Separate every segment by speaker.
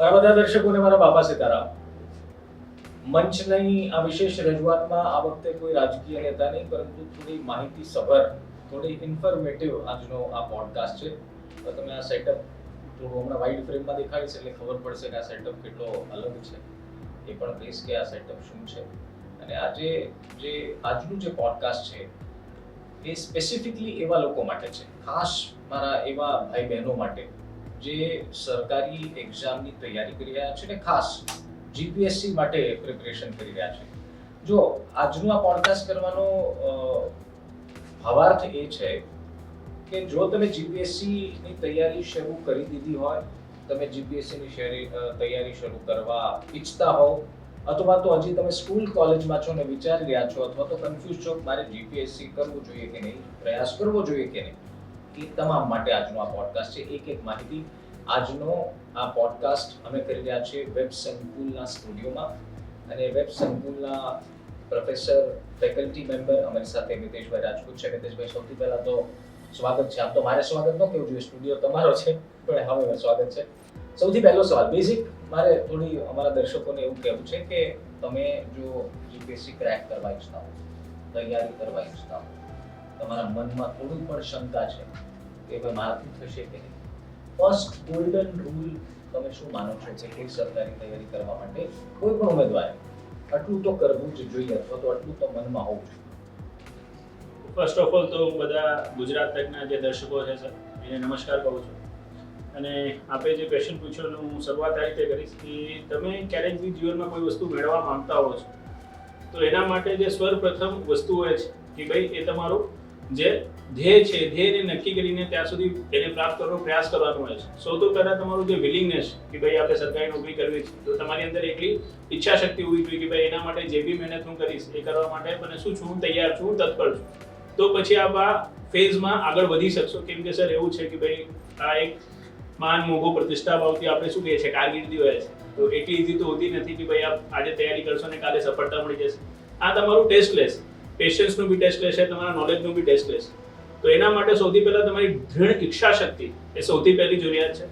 Speaker 1: ઘણા બધા દર્શકોને મારા બાપા સીતારામ. મંચની આ વિશેષ રજૂઆતમાં આ વખતે કોઈ રાજકીય નેતા નહીં, પરંતુ થોડી માહિતી સભર, થોડી ઇન્ફોર્મેટિવ આજનો આ પોડકાસ્ટ છે. તો તમે આ સેટઅપ થોડું હમણાં વાઇડ ફ્રેમમાં દેખાડીશ એટલે ખબર પડશે કે આ સેટઅપ કેટલો અલગ છે. એ પણ કહીશ કે આ સેટઅપ શું છે. અને આજે આજનું જે પોડકાસ્ટ છે એ સ્પેસિફિકલી એવા લોકો માટે છે, ખાસ મારા એવા ભાઈ બહેનો માટે જે સરકારી એક્ઝામની તૈયારી કરી રહ્યા છે ને ખાસ જીપીએસસી માટે પ્રિપેરેશન કરી રહ્યા છે. જો આજનું આ પોડકાસ્ટ કરવાનો ભાવાર્થ એ છે કે જો તમે જીપીએસસીની તૈયારી શરૂ કરી દીધી હોય, તમે જીપીએસસીની તૈયારી શરૂ કરવા ઈચ્છતા હોવ, અથવા તો હજી તમે સ્કૂલ કોલેજમાં છો ને વિચારી રહ્યા છો, અથવા તો કન્ફ્યુઝ છો મારે જીપીએસસી કરવું જોઈએ કે નહીં, પ્રયાસ કરવો જોઈએ કે નહીં, એ તમામ માટે આજનો આ પોડકાસ્ટ છે. એક માહિતી. આજનો આ પોડકાસ્ટ અમે કરી રહ્યા છીએ વેબ સંકુલના સ્ટુડિયોમાં, અને વેબ સંકુલના પ્રોફેસર ફેકલ્ટી મેમ્બર અમારી સાથે મિતેશભાઈ રાજપૂત છે. મિતેશભાઈ, સૌથી પહેલા તો સ્વાગત છે. આમ તો મારે સ્વાગત ન કહેવું જોઈએ, સ્ટુડિયો તમારો છે, પણ હવે સ્વાગત છે. સૌથી પહેલો સવાલ બેઝિક, મારે થોડી અમારા દર્શકોને એવું કહેવું છે કે તમે જો જીપીએસસી ક્રેક કરવા ઈચ્છતા હો, તૈયારી કરવા ઈચ્છતા હો, તમારા મનમાં થોડી પણ શંકા છે કે ભાઈ મારાથી થશે કે નહીં, ફર્સ્ટ ગોલ્ડન રૂલ તમે શું માનો છો કે કોઈ સરકારી તૈયારી કરવા માટે કોઈ પણ ઉમેદવારે આટલું તો કરવું જ જોઈએ, અથવા તો આટલું તો મનમાં હોવું જોઈએ?
Speaker 2: ફર્સ્ટ ઓફ ઓલ તો હું બધા ગુજરાત તકના જે દર્શકો છે સર એને નમસ્કાર કહું છું. અને આપે જે ક્વેશ્ચન પૂછ્યો એનું હું શરૂઆત આ રીતે કરીશ કે તમે ક્યારેક બી જીવનમાં કોઈ વસ્તુ મેળવવા માંગતા હો છો, તો એના માટે જે સર્વપ્રથમ વસ્તુ હોય છે કે ભાઈ એ તમારું જે ધ્યેય છે, ધ્યેયને નક્કી કરીને ત્યાં સુધી એને પ્રાપ્ત કરવાનો પ્રયાસ કરવાનો હોય છે. સૌથી પહેલાં તમારું જે વિલિંગનેસ કે ભાઈ આપણે સરકારી નોકરી કરવી છે, તો તમારી અંદર એટલી ઈચ્છા શક્તિ હોવી જોઈએ કે ભાઈ એના માટે જે બી મહેનત હું કરીશ એ કરવા માટે મને શું છું, હું તૈયાર છું, હું તત્પર છું. તો પછી આપ આ ફેઝમાં આગળ વધી શકશો. કેમ કે સર એવું છે કે ભાઈ આ એક માન મોભો પ્રતિષ્ઠા ભાવથી આપણે શું કહીએ છીએ કારકિર્દી હોય છે, તો એટલી ઇઝી તો હોતી નથી કે ભાઈ આપ આજે તૈયારી કરશો ને કાલે સફળતા મળી જશે. આ તમારું ટેસ્ટ લેશે, પેશન્સનું બી ટેસ્ટ લેશે, તમારા નોલેજનું બી ટેસ્ટ લેશે. તો એના માટે સૌથી પહેલા તમારી દૃઢ ઈચ્છા શક્તિ એ સૌથી પહેલી જરૂરિયાત છે.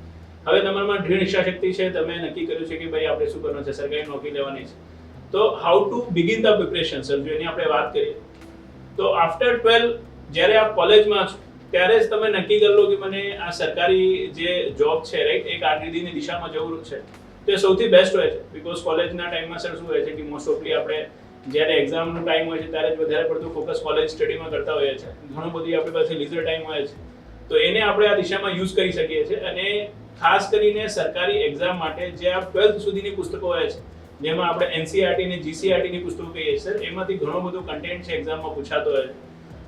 Speaker 2: હવે તમારામાં દૃઢ ઈચ્છા શક્તિ છે, તમે નક્કી કર્યું છે કે ભાઈ આપણે શું કરવાનું છે, સરકારી નોકરી લેવાની છે, તો how to begin the preparation sir, જો એની આપણે વાત કરીએ તો આફ્ટર 12 જ્યારે આપ કોલેજમાં છો ત્યારે જ તમે નક્કી કરી લો કે મને આ સરકારી જે જોબ છે રાઈટ, એ કારકિર્દીની દિશામાં જવું છે, તો એ સૌથી બેસ્ટ હોય છે. બીકોઝ કોલેજના ટાઈમમાં સર શું હોય છે કે મોસ્ટ ઓફલી આપણે જ્યારે એક્ઝામનો ટાઈમ હોય છે ત્યારે જ વધારે પડતું ફોકસ કોલેજ સ્ટડીમાં કરતા હોઈએ છીએ. ઘણું બધી આપણી પાસે લીઝર ટાઈમ હોય છે, તો એને આપણે આ દિશામાં યુઝ કરી શકીએ છીએ. અને ખાસ કરીને સરકારી એક્ઝામ માટે જે આ 12th સુધીની પુસ્તકો હોય છે, જેમાં આપણે એનસીઈઆરટી અને જીસીઈઆરટીની પુસ્તકો કહીએ સર, એમાંથી ઘણું બધું કન્ટેન્ટ છે એક્ઝામમાં પૂછાતો હોય છે.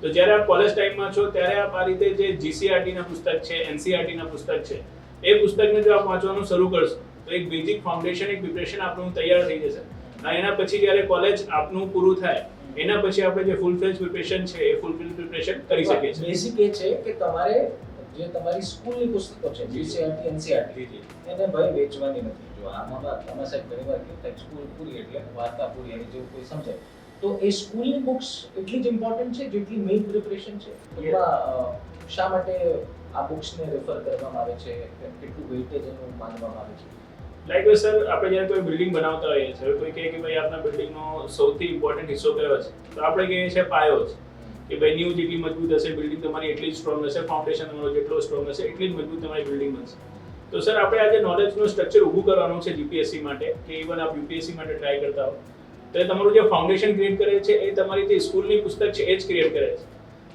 Speaker 2: તો જ્યારે આપ કોલેજ ટાઈમમાં છો ત્યારે આપ આ રીતે જે જીસીઈઆરટીના પુસ્તક છે, એનસીઈઆરટીના પુસ્તક છે, એ પુસ્તકને જો આપ વાંચવાનું શરૂ કરશો તો એક બેઝિક ફાઉન્ડેશન, એક પ્રિપરેશન આપણું તૈયાર થઈ જશે. અને એના પછી જ્યારે કોલેજ આપનું પૂરું થાય એના પછી આપણે જે ફૂલ ફ્લેજ પ્રિપરેશન છે એ ફૂલ ફ્લેજ પ્રિપરેશન કરી શકીએ છીએ.
Speaker 1: બેઝિક એ છે કે તમારે જે તમારી સ્કૂલની પુસ્તકો છે જીસીઈઆરટી, એનસીઈઆરટી, એને ભાઈ વેચવાની નથી. જો આમાં સાહેબ ઘણીવાર કેવું થાય, સ્કૂલ પૂરી એટલે વાર્તા પૂરી, એની જેવું કોઈ સમજે તો એ સ્કૂલની બુક્સ એટલી જ ઇમ્પોર્ટન્ટ છે જેટલી મેઇન પ્રિપરેશન છે. શા માટે આ બુક્સને રેફર કરવામાં આવે છે, કેટલું વેઇટેજ એનું માનવામાં આવે છે?
Speaker 2: લાઈક સર, આપણે જ્યારે કોઈ બિલ્ડિંગ બનાવતા હોઈએ છીએ, કોઈ કહે કે ભાઈ આપણા બિલ્ડિંગનો સૌથી ઇમ્પોર્ટન્ટ હિસ્સો કયો છે, તો આપણે કહીએ છીએ પાયો છે. કે ભાઈ નીવ જેટલી મજબૂત હશે બિલ્ડિંગ તમારી એટલી જ સ્ટ્રોંગ હશે, ફાઉન્ડેશન તમારો જેટલો સ્ટ્રોંગ હશે એટલી જ મજબૂત તમારી બિલ્ડિંગ બનશે. તો સર આપણે આજે નોલેજનું સ્ટ્રક્ચર ઊભું કરવાનું છે જીપીએસસી માટે, કે ઇવન આપ યુપીએસસી માટે ટ્રાય કરતા હો, તો એ તમારું જે ફાઉન્ડેશન ક્રિએટ કરે છે એ તમારી જે સ્કૂલની પુસ્તક છે એ જ ક્રિએટ કરે છે.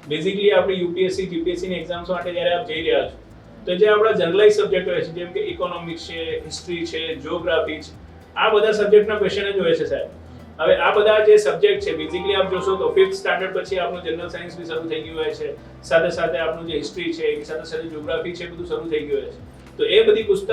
Speaker 2: બેઝિકલી આપણી યુપીએસસી, જીપીએસસીની એક્ઝામ્સ માટે જ્યારે આપ જઈ રહ્યા છો તો જે આપણા જનરલાઇઝ સબ્જેક્ટ હોય છે, જેમ કે ઇકોનોમિક્સ છે, હિસ્ટ્રી છે, જિયોગ્રાફી છે, આ બધા સબ્જેક્ટના ક્વેશ્ચન જ હોય છે સાહેબ. હવે આ બધા જે સબ્જેક્ટ છે બેઝિકલી આપ જોશો તો 5th સ્ટાન્ડર્ડ પછી આપણું જનરલ સાયન્સ બી શરૂ થઈ ગયું હોય છે, સાથે સાથે આપણું જે હિસ્ટ્રી છે, એની સાથે સાથે જિયોગ્રાફી છે, બધું શરૂ થઈ ગયું હોય છે. તો એ બધી પુસ્તક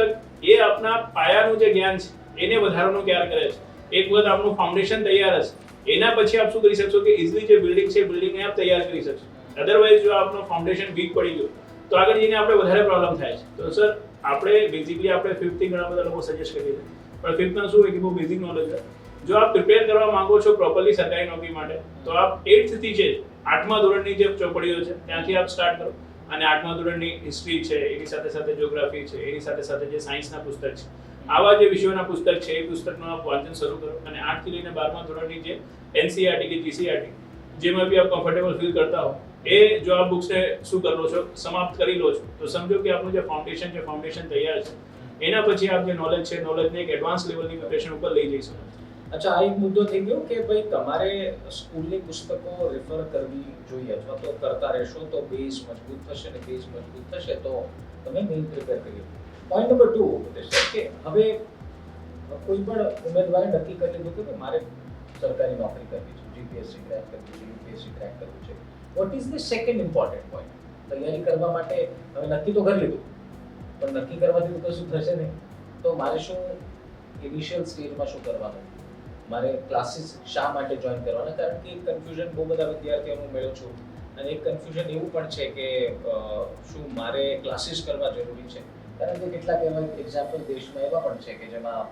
Speaker 2: એ આપના પાયાનું જે જ્ઞાન છે એને વધારવાનું ક્યારે કરે છે. એક વખત આપણું ફાઉન્ડેશન તૈયાર હશે એના પછી આપ શું કરી શકશો કે ઇઝીલી જે બિલ્ડિંગ છે બિલ્ડિંગને આપ તૈયાર કરી શકશો. અધરવાઇઝ જો આપણું ફાઉન્ડેશન વીક પડી ગયું તો આગળ જઈને આપણે વધારે પ્રોબ્લેમ થાય છે. તો સર આપણે બેઝિકલી આપણે 5th થી ઘણા બધા લોકો સજેસ્ટ કરીએ છીએ, પણ 5th માં શું હોય કે બહુ બેઝિક નોલેજ હોય. જો આપ પ્રિપેર કરવા માંગો છો પ્રોપરલી સરકારી નોકરી માટે, તો આપ 8th થી છે 8મા ધોરણની જે ચોપડીઓ છે ત્યાંથી આપ સ્ટાર્ટ કરો. અને 8મા ધોરણની હિસ્ટ્રી છે, એની સાથે સાથે જિયોગ્રાફી છે, એની સાથે સાથે જે સાયન્સના પુસ્તક છે, આવા જે વિષયોના પુસ્તક છે એ પુસ્તકનું આપ વાંચન શરૂ કરો અને 8 થી લઈને 12મા ધોરણની જે NCERT કે GCERT જેમાં બી આપ કમ્ફર્ટેબલ ફીલ કરતા હો એ જો આ બુક્સને શું કરો છો સમાપ્ત કરી લો છો તો સમજો કે આપણું જે ફાઉન્ડેશન તૈયાર છે એના પછી આપ જે નોલેજ છે નોલેજને એક એડવાન્સ લેવલની પ્રિપરેશન ઉપર લઈ જઈ શકો.
Speaker 1: અચ્છા, આ એક મુદ્દો થઈ ગયો કે ભાઈ તમારે સ્કૂલની પુસ્તકો રેફર કરવી જોઈએ અથવા તો કરતા રહેશો તો બેઝ મજબૂત થશે ને બેઝ મજબૂત થશે તો તમે મેઇન પ્રિપેર કરી. પોઈન્ટ નંબર 2 કે હવે કોઈ પણ ઉમેદવારે નક્કી કરી લીધું કે મારે સરકારી નોકરી કરવી છે, જીપીએસસી ક્રેક કરવી છે, યુપીએસસી ક્રેક કરવું છે. What is the second important point? તૈયારી કરવા માટે હવે નક્કી તો કરી લીધું પણ નક્કી કરવાથી તો કશું થશે નહીં. તો મારે શું ઇનિશિયલ સ્ટેજમાં શું કરવાનું? મારે ક્લાસીસ શા માટે જોઈન કરવાના? કારણ કે એક કન્ફ્યુઝન બહુ બધા વિદ્યાર્થીઓનું મળ્યો છું અને એક કન્ફ્યુઝન એવું પણ છે કે શું મારે ક્લાસીસ કરવા જરૂરી છે? કારણ કે કેટલાક એવા એક્ઝામ્પલ દેશમાં એવા પણ છે કે જેમાં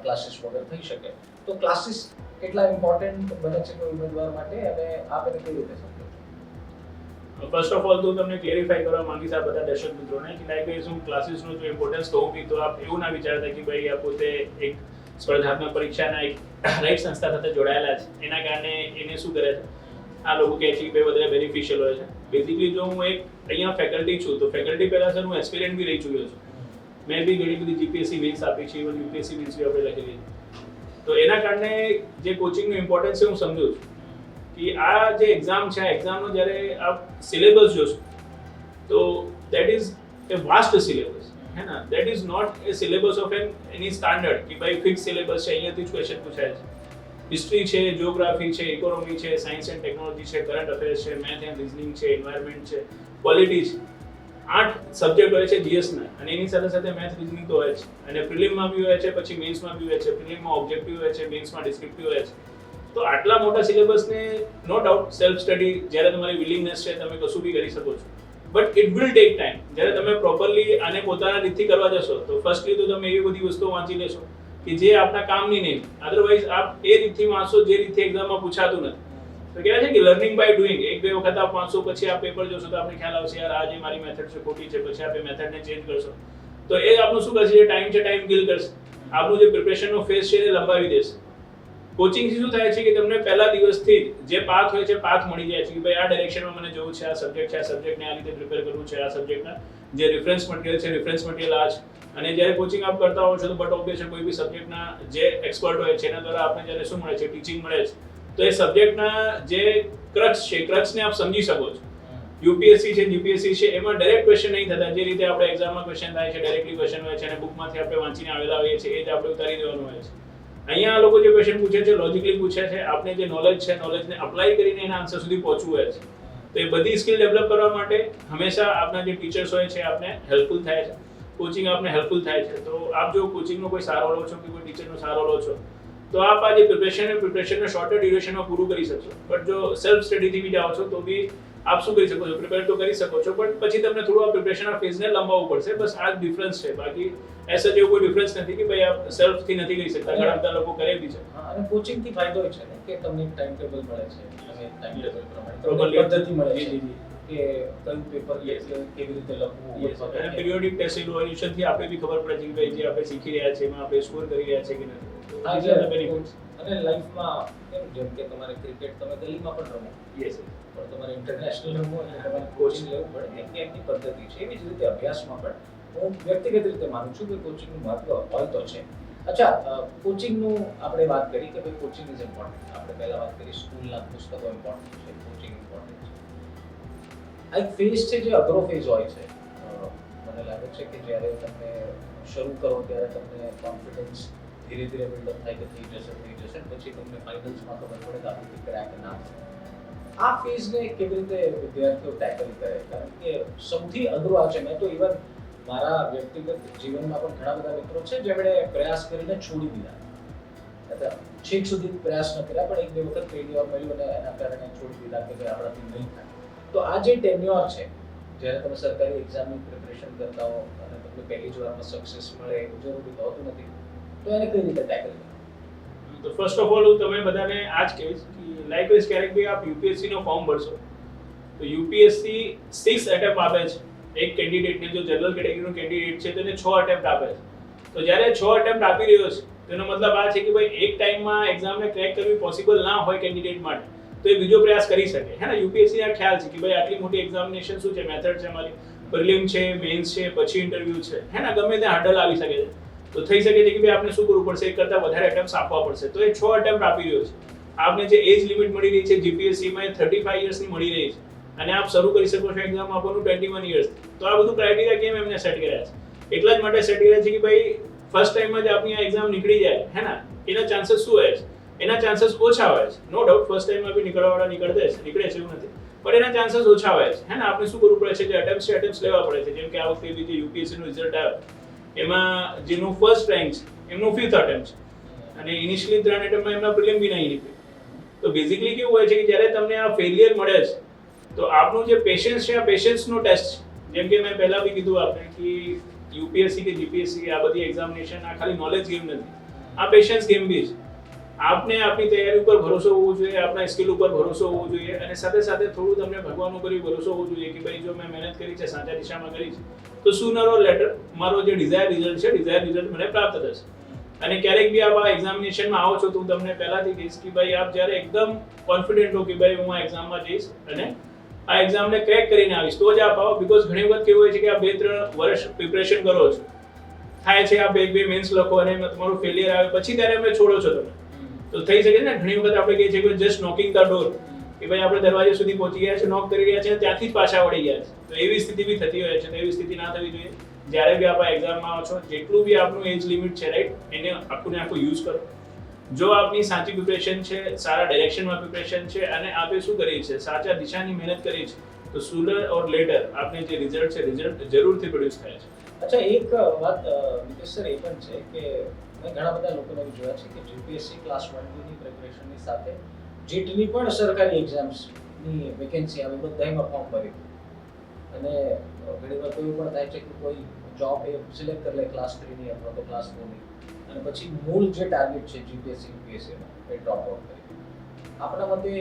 Speaker 1: ક્લાસીસ વગર થઈ શકે. તો ક્લાસીસ કેટલા ઇમ્પોર્ટન્ટ બને છે કોઈ ઉમેદવાર માટે અને આપ એને કેવી રીતે સમજો છો?
Speaker 2: ફર્સ્ટ ઓફ ઓલ તો તમને ક્લેરિફાઈ કરવા માંગીશ આ બધા દર્શક મિત્રોને કે લાઈક હું ક્લાસીસનું જો ઇમ્પોર્ટન્સ કહું બી તો આપ એવું ના વિચારતા કે ભાઈ આ પોતે એક સ્પર્ધાત્મક પરીક્ષાના એક રાઈટ સંસ્થા સાથે જોડાયેલા છે એના કારણે એને શું કરે છે આ લોકો કહે છે કે ભાઈ વધારે બેનિફિશિયલ હોય છે. બેઝિકલી જો હું એક અહીંયા ફેકલ્ટી છું તો ફેકલ્ટી પહેલા સર હું એક્સપિરિયન્ટ બી રહી ચૂક્યો છું. મેં બી ઘણી બધી જીપીએસસી મેન્સ આપી છે, ઇવન યુપીએસસી મેન્સ બી આપણે લખેલી છે. તો એના કારણે જે કોચિંગનું ઇમ્પોર્ટન્સ છે હું સમજુ છું કે આ જે એક્ઝામ છે આ એક્ઝામનો જ્યારે આપ સિલેબસ જોશો તો that is a vast syllabus હે ના. That is not a syllabus of any standard કે ભાઈ ફિક્સ સિલેબસ છે અહીંયાથી જ ક્વેશ્ચન પૂછાય છે. હિસ્ટ્રી છે, જીઓગ્રાફી છે, ઇકોનોમી છે, સાયન્સ એન્ડ ટેકનોલોજી છે, કરંટ અફેર્સ છે, મેથ એન્ડ રિઝનિંગ છે, એન્વાયરમેન્ટ છે, પોલિટી છે. 8 સબ્જેક્ટ હોય છે GS ના અને એની સાથે સાથે મેથ રિઝનિંગ તો હોય છે અને પ્રિલિમમાં બી હોય છે, પછી મેન્સમાં બી હોય છે. પ્રિલિમમાં ઓબ્જેક્ટિવ હોય છે, મેન્સમાં ડિસ્ક્રિપ્ટિવ હોય છે. તો આટલા મોટા સિલેબસને નો ડાઉટ સેલ્ફ સ્ટડી જ્યારે તમારી વિલિંગનેસ છે તમે કશું બી કરી શકો છો. But it will take time. જ્યારે તમે પ્રોપરલી આને પોતાના રીતથી કરવા જશો તો ફર્સ્ટલી તો તમે એવી બધી વસ્તુઓ વાંચી લેશો કે જે આપના કામની નહીં. અધરવાઇઝ આપ એ રીતથી વાંચશો જે રીતથી એક્ઝામમાં પૂછાતું નથી. તો કહેવાય છે કે લર્નિંગ બાય ડુઈંગ. એક બે વખત આપ વાંચશો પછી આ પેપર જોશો તો આપને ખ્યાલ આવશે યાર આ જે મારી મેથડ છે ખોટી છે, પછી આપ એ મેથડને ચેન્જ કરશો તો એ આપનું શું કરશે? જે ટાઈમ છે ટાઈમ કિલ કરશે. આપનું જે પ્રિપરેશનનો ફેઝ છે એ લંબાવી દેશે. કોચિંગથી શું થાય છે કે તમને પહેલા દિવસથી જે પાથ હોય છે પાથ મળી જાય છે કે ભાઈ આ ડાયરેક્શનમાં મને જવું છે, આ સબ્જેક્ટ છે, આ સબ્જેક્ટને આ રીતે પ્રિપેર કરવું છે, આ સબ્જેક્ટના જે રિફરન્સ મટીરિયલ છે રિફરન્સ મટીરિયલ આ છે. અને જ્યારે કોચિંગ આપ કરતા હો છો તો બટ ઓબ્વિયસલી કોઈ બી સબ્જેક્ટના જે એક્સપર્ટ હોય છે એના દ્વારા આપણે જ્યારે શું મળે છે? ટીચિંગ મળે છે. તો એ સબ્જેક્ટના જે ક્રક્સ છે ક્રક્સને આપ સમજી શકો છો. યુપીએસસી છે, જીપીએસસી છે એમાં ડાયરેક્ટ ક્વેશ્ચન નહીં થતા. જે રીતે આપણે એક્ઝામમાં ક્વેશ્ચન થાય છે ડાયરેક્ટલી ક્વેશ્ચન હોય છે અને બુકમાંથી આપણે વાંચીને આવેલા હોઈએ છીએ એ જ આપણે ઉતારી દેવાનું હોય છે. અહીંયા આ લોકો જે ક્વેશ્ચન પૂછે છે લોજિકલી પૂછે છે. આપણે જે નોલેજ છે નોલેજને અપ્લાય કરીને એના આન્સર સુધી પહોંચવું હોય છે. તો એ બધી સ્કિલ ડેવલપ કરવા માટે હંમેશા આપના જે ટીચર્સ હોય છે આપને હેલ્પફુલ થાય છે. કોચિંગ આપને હેલ્પફુલ થાય છે. તો આપ જો કોચિંગનો કોઈ સારો લો છો કે કોઈ ટીચરનો સારો લો છો તો આપ આ જે પ્રિપરેશનને શોર્ટર ડ્યુરેશનમાં પૂરું કરી શકશો. બટ જો સેલ્ફ સ્ટડીથી બી જાઓ છો તો બી આપ શું કરી શકો છો? પ્રિપેર તો કરી શકો છો પણ પછી તમને થોડું આ પ્રિપરેશનના ફેઝને લંબાવવું પડશે. બસ આ જ ડિફરન્સ છે. બાકી એસા જેવું કોઈ ડિફરન્સ નથી કે ભાઈ આપ સેલ્ફથી નથી કરી શકતા. ઘણા બધા લોકો કરે બી છે.
Speaker 1: અને કોચિંગથી ફાયદો એ છે ને કે તમને ટાઈમ ટેબલ મળે છે. તમે ટાઈમ ટેબલ પ્રમાણે
Speaker 2: Properly.
Speaker 1: પદ્ધતિ મળે છે
Speaker 2: જી, જી.
Speaker 1: કે કયું પેપર કેવી રીતે લખવું.
Speaker 2: અને પિરિયોડિક ટેસ્ટ ઇવોલ્યુશનથી આપણે બી ખબર પડે છે કે ભાઈ જે આપણે શીખી રહ્યા છે એમાં આપણે સ્કોર કરી રહ્યા છે કે નથી.
Speaker 1: હા,
Speaker 2: these are the benefits.
Speaker 1: અને લાઈફમાં જેમ કે તમારે ક્રિકેટ તમે ગલીમાં પણ રમો
Speaker 2: Yes.
Speaker 1: પણ તમારે ઇન્ટરનેશનલ રમવું એટલે તમારે કોચિંગ લેવું પડે. એમની પદ્ધતિ છે. એવી જ રીતે અભ્યાસમાં પણ હું વ્યક્તિગત રીતે માનું છું કે કોચિંગનું મહત્વ હોય તો છે. અચ્છા, કોચિંગનું આપણે વાત કરી કે ભાઈ કોચિંગ ઇઝ ઇમ્પોર્ટન્ટ. આપણે પહેલા વાત કરી સ્કૂલના પુસ્તકો ઇમ્પોર્ટન્ટ છે, કોચિંગ ઇમ્પોર્ટન્ટ છે. આ એક ફેઝ છે જે અઘરો ફેઝ હોય છે. મને લાગે છે કે જ્યારે તમે શરૂ કરો ત્યારે તમને કોન્ફિડન્સ ધીરે ધીરે બિલ્ડઅપ થાય કે થઈ જશે પછી તમને ફાઇનલ્સમાં ખબર પડે કે આપણે ક્રેક ના થાય. આ ફેઝને કેવી રીતે વિદ્યાર્થીઓ ટેકલ કરે? કારણ કે સૌથી અઘરું આ છે. મેં તો ઇવન મારા વ્યક્તિગત જીવનમાં પણ ઘણા બધા મિત્રો છે જેમણે પ્રયાસ કરીને છોડી દીધા. છેક સુધી પ્રયાસ ન કર્યા પણ એક બે વખત ફેલ્યોર મળ્યું અને એના કારણે છોડી દીધા કે ભાઈ આપણાથી નહીં થાય. તો આ જે ટેન્યોર છે જ્યારે તમે સરકારી એક્ઝામની પ્રિપરેશન કરતા હો અને તમને પહેલી જ વારમાં સક્સેસ મળે એવું જરૂરી તો હોતું નથી. તો એને કઈ રીતે ટેકલ કરો?
Speaker 2: તો ફર્સ્ટ ઓફ ઓલ હું તમે બધાને આ જ કહીશ કે લાઇકવાઇઝ ક્યારેક બી આપ યુપીએસસી નો ફોર્મ ભરશો તો યુપીએસસી 6 એટેમ્પ આપે છે. એક કેન્ડિડેટને જો જનરલ કેટેગરીનો કેન્ડિડેટ છે તેને 6 એટેમ્પ આપે છે. તો જ્યારે 6 અટેમ્પ્ટ આપી રહ્યો છે તેનો મતલબ આ છે કે ભાઈ એક ટાઈમમાં એક્ઝામને ક્રેક કરવી પોસિબલ ના હોય કેન્ડિડેટ માટે, તો એ બીજો પ્રયાસ કરી શકે. હે ને, યુપીએસસી ના ખ્યાલ છે કે ભાઈ આટલી મોટી એક્ઝામિનેશન શું છે, મેથડ છે અમારી, પ્રિલિમ છે, મેન્સ છે, પછી ઇન્ટરવ્યુ છે, હે ને, ગમે ત્યાં હર્ડલ આવી શકે છે. તો થઈ શકે છે કે ભાઈ આપણે શું કરવું પડશે, એક કરતાં વધારે અટેમ્પ્ટ આપવા પડશે. તો એ 6 અટેમ્પ્ટ આપી રહ્યો છે. આપને જે એજ લિમિટ મળી રહી છે જીપીએસસી માં 35 યર્સની મળી રહી છે, અને આપ શરૂ કરી શકો છો એક્ઝામ આપવાનું 21 યર્સ. તો આ બધું ક્રાઇટેરિયા કેમ એમને સેટ કર્યા છે? એટલા જ માટે સેટ કર્યા છે કે ભાઈ ફર્સ્ટ ટાઈમમાં જ આપની આ એક્ઝામ નીકળી જાય, હે ને, એના ચાન્સીસ શું હોય છે? એના ચાન્સીસ ઓછા હોય છે. નો ડાઉટ ફર્સ્ટ ટાઈમમાં બી નીકળે છે એવું નથી, પણ એના ચાન્સીસ ઓછા હોય છે, હે ને. આપણે શું કરવું પડે છે, જે અટેમ્પ્ટ લેવા પડે છે. જેમ કે આ વખતે જે યુપીએસસી નું રિઝલ્ટ આવ્યું એમાં જેનું ફર્સ્ટ રેન્ક છે એમનું 5th અટેમ્પ્ટ છે, અને ઇનિશિયલી 3 અટેમ્પ્ટમાં એમના પ્રિલિમ બી નહીં નીકળ્યું. તો બેઝિકલી કેવું હોય છે કે જ્યારે તમને આ ફેલિયર મળે છે તો આપનું જે પેશન્સ છે, આ પેશન્સનો ટેસ્ટ છે. જેમ કે મેં પહેલા બી કીધું આપણે કે યુપીએસસી કે જીપીએસસી આ બધી એક્ઝામિનેશન આ ખાલી નોલેજ ગેમ નથી, આ પેશન્સ ગેમ બી છે. આપને આપની તૈયારી ઉપર ભરોસો હોવો જોઈએ, આપના સ્કિલ ઉપર ભરોસો હોવો જોઈએ, અને સાથે સાથે થોડું તમને ભગવાન ઉપર ભરોસો હોવો જોઈએ કે ભાઈ જો મેં મહેનત કરી છે, સાચા દિશામાં કરી છે, તો sooner or later મારો જે ડિઝાયર રિઝલ્ટ મને પ્રાપ્ત થશે. અને ક્યારેક બી આપ આ એક્ઝામિનેશનમાં આવો છો તો હું તમને પહેલાથી કહીશ કે ભાઈ આપ જ્યારે એકદમ કોન્ફિડન્ટ હો કે ભાઈ હું આ એક્ઝામમાં જઈશ અને આ એક્ઝામને ક્રેક કરીને આવીશ, તો જ આપ આવો. બીકોઝ ઘણી વખત કેવું હોય છે કે આ 2-3 વર્ષ પ્રિપરેશન કરો છો, થાય છે આ બે મેન્સ લખો અને તમારું ફેલિયર આવે પછી ત્યારે અમે છોડો છો તમે. તો થઈ શકે ને ઘણી વખત આપણે કહીએ છીએ કે જસ્ટ નોકિંગ ધ ડોર, કે ભાઈ આપણે દરવાજે સુધી પહોંચી ગયા છે, નોક કરી રહ્યા છે, ત્યાંથી જ પાછા વળી ગયા છે. તો એવી સ્થિતિ બી થતી હોય છે. તો એવી સ્થિતિ ના થવી જોઈએ. જ્યારે બી આપ આ એક્ઝામમાં આવો છો, જેટલું બી આપનું એજ લિમિટ છે, રાઈટ, એને આખું યુઝ કરો. જો આપની સાચી પ્રિપરેશન છે, સારા ડાયરેક્શનમાં પ્રિપરેશન છે, અને આપે શું કરી છે, સાચા દિશાની મહેનત કરી છે, તો sooner or later આપને જે રિઝલ્ટ છે, રિઝલ્ટ જરૂરથી પ્રોડ્યુસ થાય છે.
Speaker 1: અચ્છા, એક વાત નિકેશ સર એ પણ છે કે મેં ઘણા બધા લોકોને જોયા છે કે જીપીએસસી ક્લાસ 1 ની પ્રિપરેશનની સાથે જીટની પણ સરકારી એક્ઝામ્સની વેકેન્સી આવી, બધામાં ફોર્મ ભર્યું, અને ઘણી વાર એવું પણ થાય છે કે કોઈ જોબ એ સિલેક્ટ કરી લે ક્લાસ 3 ની અથવા તો ક્લાસ 4 ની, અને પછી મૂળ જે ટાર્ગેટ છે જીપીએસસી યુપીએસસીનો એ ડ્રોપ આઉટ કરી દે. આપણા મતે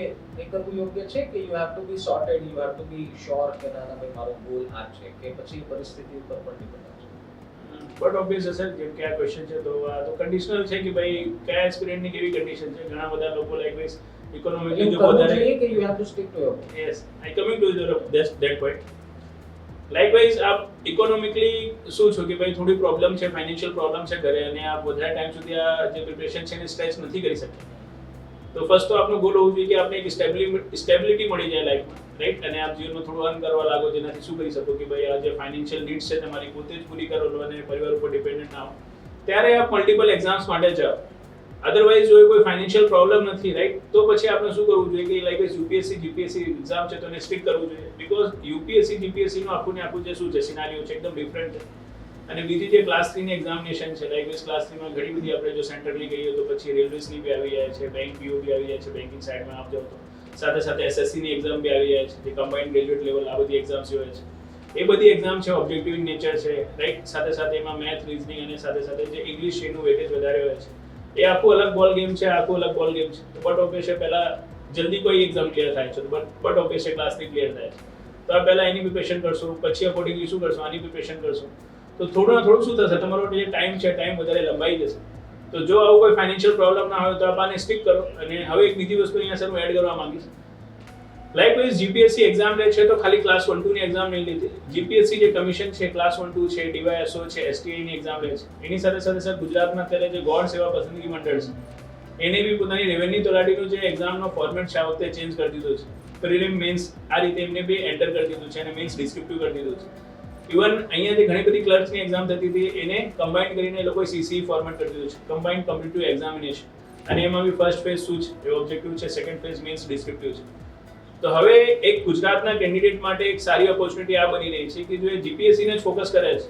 Speaker 1: એ કરવું યોગ્ય છે કે you have to be sorted, you have to be sure કે ના ભાઈ મારો ગોલ આ છે, કે પછી પરિસ્થિતિ ઉપર પણ ડિપેન્ડ છે?
Speaker 2: બટ ઓબ્વિયસ સર, જેમ કે આ ક્વેશ્ચન છે તો આ તો કન્ડિશનલ છે કે ભાઈ કયા એસ્પિરન્ટની કેવી કન્ડિશન છે. ઘણા બધા લોકો લાઈક વાઇઝ ઇકોનોમિકલી જો વધારે
Speaker 1: જોઈએ કે you have two stick to your goal.
Speaker 2: Yes, I coming to that point. Likewise આપ ઇકોનોમિકલી શું છો કે ભાઈ થોડી પ્રોબ્લેમ છે, ફાઇનાન્શિયલ પ્રોબ્લેમ છે ઘરે, અને આપ વધારે ટાઈમ સુધી આ જે પ્રિપરેશન છે એને સ્ટ્રેચ નથી કરી શકતા. તો ફર્સ્ટ તો આપનો ગોલ હોવું જોઈએ કે આપને એક સ્ટેબિલિટી મળી જાય લાઈફમાં, રાઈટ, અને આપ જીવનમાં થોડું અર્ન કરવા લાગો, જેનાથી શું કરી શકો કે ભાઈ આ જે ફાઇનાન્શિયલ નીડ્સ છે તમારી પોતે જ પૂરી કરો અને પરિવાર ઉપર ડિપેન્ડન્ટ ના હો. ત્યારે આપ મલ્ટિપલ એક્ઝામ્સ માટે જાઓ. અધરવાઇઝ જો કોઈ ફાઇનાન્શિયલ પ્રોબ્લેમ નથી, રાઈટ, તો પછી આપણે શું કરવું જોઈએ કે લાઈક યુપીએસસી જીપીએસસી એક્ઝામ છે તો એને સ્ટિક કરવું જોઈએ. બીકોઝ યુપીએસસી જીપીએસસી નું આખું ને આખું જે શું છે સિનારીઓ છે એકદમ ડિફરન્ટ છે. અને બીજી જે ક્લાસ 3 ની એક્ઝામિનેશન છે, લાઈક ક્લાસ 3 માં ઘણી બધી આપણે જો સેન્ટ્રલની કહીએ તો પછી રેલવેસની બી આવી જાય છે, બેંક પીઓ બી આવી જાય છે, બેન્કિંગ સાઈડમાં આપ જાઓ તો સાથે સાથે એસએસસી ની એક્ઝામ બી આવી જાય છે, જે કમ્બાઇન્ડ ગ્રેજ્યુએટ લેવલ આ બધી એક્ઝામ્સ હોય છે. એ બધી એક્ઝામ છે ઓબ્જેક્ટિવ ઇન નેચર છે, રાઈટ. સાથે સાથે એમાં મેથ, રીઝનિંગ અને સાથે સાથે જે ઇંગ્લિશ છે એનું વેટેજ વધારે હોય છે. એ આખું અલગ બોલ ગેમ છે, બટ ઓબ્વિયસલી પહેલા જલ્દી કોઈ એક્ઝામ ક્લિયર થાય છે, બટ ઓબ્વિયસલી ક્લાસ 3 ક્લિયર થાય છે. તો આ પહેલા એની પ્રિપરેશન કરશો, પછી અકોર્ડિંગલી શું કરશો, આની પ્રિપરેશન કરશો, તો થોડું ના થોડું શું થશે, તમારો જે ટાઈમ છે ટાઈમ વધારે લંબાઈ જશે. તો જો આવું કોઈ ફાઇનાન્શિયલ પ્રોબ્લેમ ના હોય તો આપ આને સ્ટિક કરો. અને હવે એક બીજી વસ્તુ અહીંયા સર હું એડ કરવા માંગીશ. લાઇકવાઇઝ જીપીએસસી એક્ઝામ લે છે તો ખાલી ક્લાસ 1 2 ની એક્ઝામ નહીં લેતી. જીપીએસસી જે કમિશન છે ક્લાસ 1 2 છે, ડીવાયએસઓ છે, એસટીઆઈ ની એક્ઝામ લે છે. એની સાથે સાથે સર ગુજરાતમાં અત્યારે જે ગૌણ સેવા પસંદગી મંડળ છે એને બી પોતાની રેવન્યુ તલાટીનું જે એક્ઝામનો ફોર્મેટ છે આ વખતે ચેન્જ કરી દીધો છે. પ્રિલિમ, મેન્સ આ રીતે એમને બી એન્ટર કરી દીધું છે અને મેન્સ ડિસ્ક્રિપ્ટિવ કરી દીધું છે. ઇવન અહીંયા જે ઘણી બધી ક્લર્ક્સની એક્ઝામ થતી હતી એને કમ્બાઇન કરીને એ લોકોએ સીસી ફોર્મેટ કરી દીધું છે, કમ્બાઇન્ડ કોમ્પિટિટિવ એક્ઝામિનેશન. અને એમાં બી ફર્સ્ટ ફેઝ શું છે એ ઓબ્જેક્ટિવ છે, સેકન્ડ ફેઝ મેન્સ ડિસ્ક્રિપ્ટિવ છે. તો હવે એક ગુજરાતના કેન્ડિડેટ માટે એક સારી ઓપોર્ચ્યુનિટી આ બની રહી છે કે જો એ જીપીએસસી ને જ ફોકસ કરે છે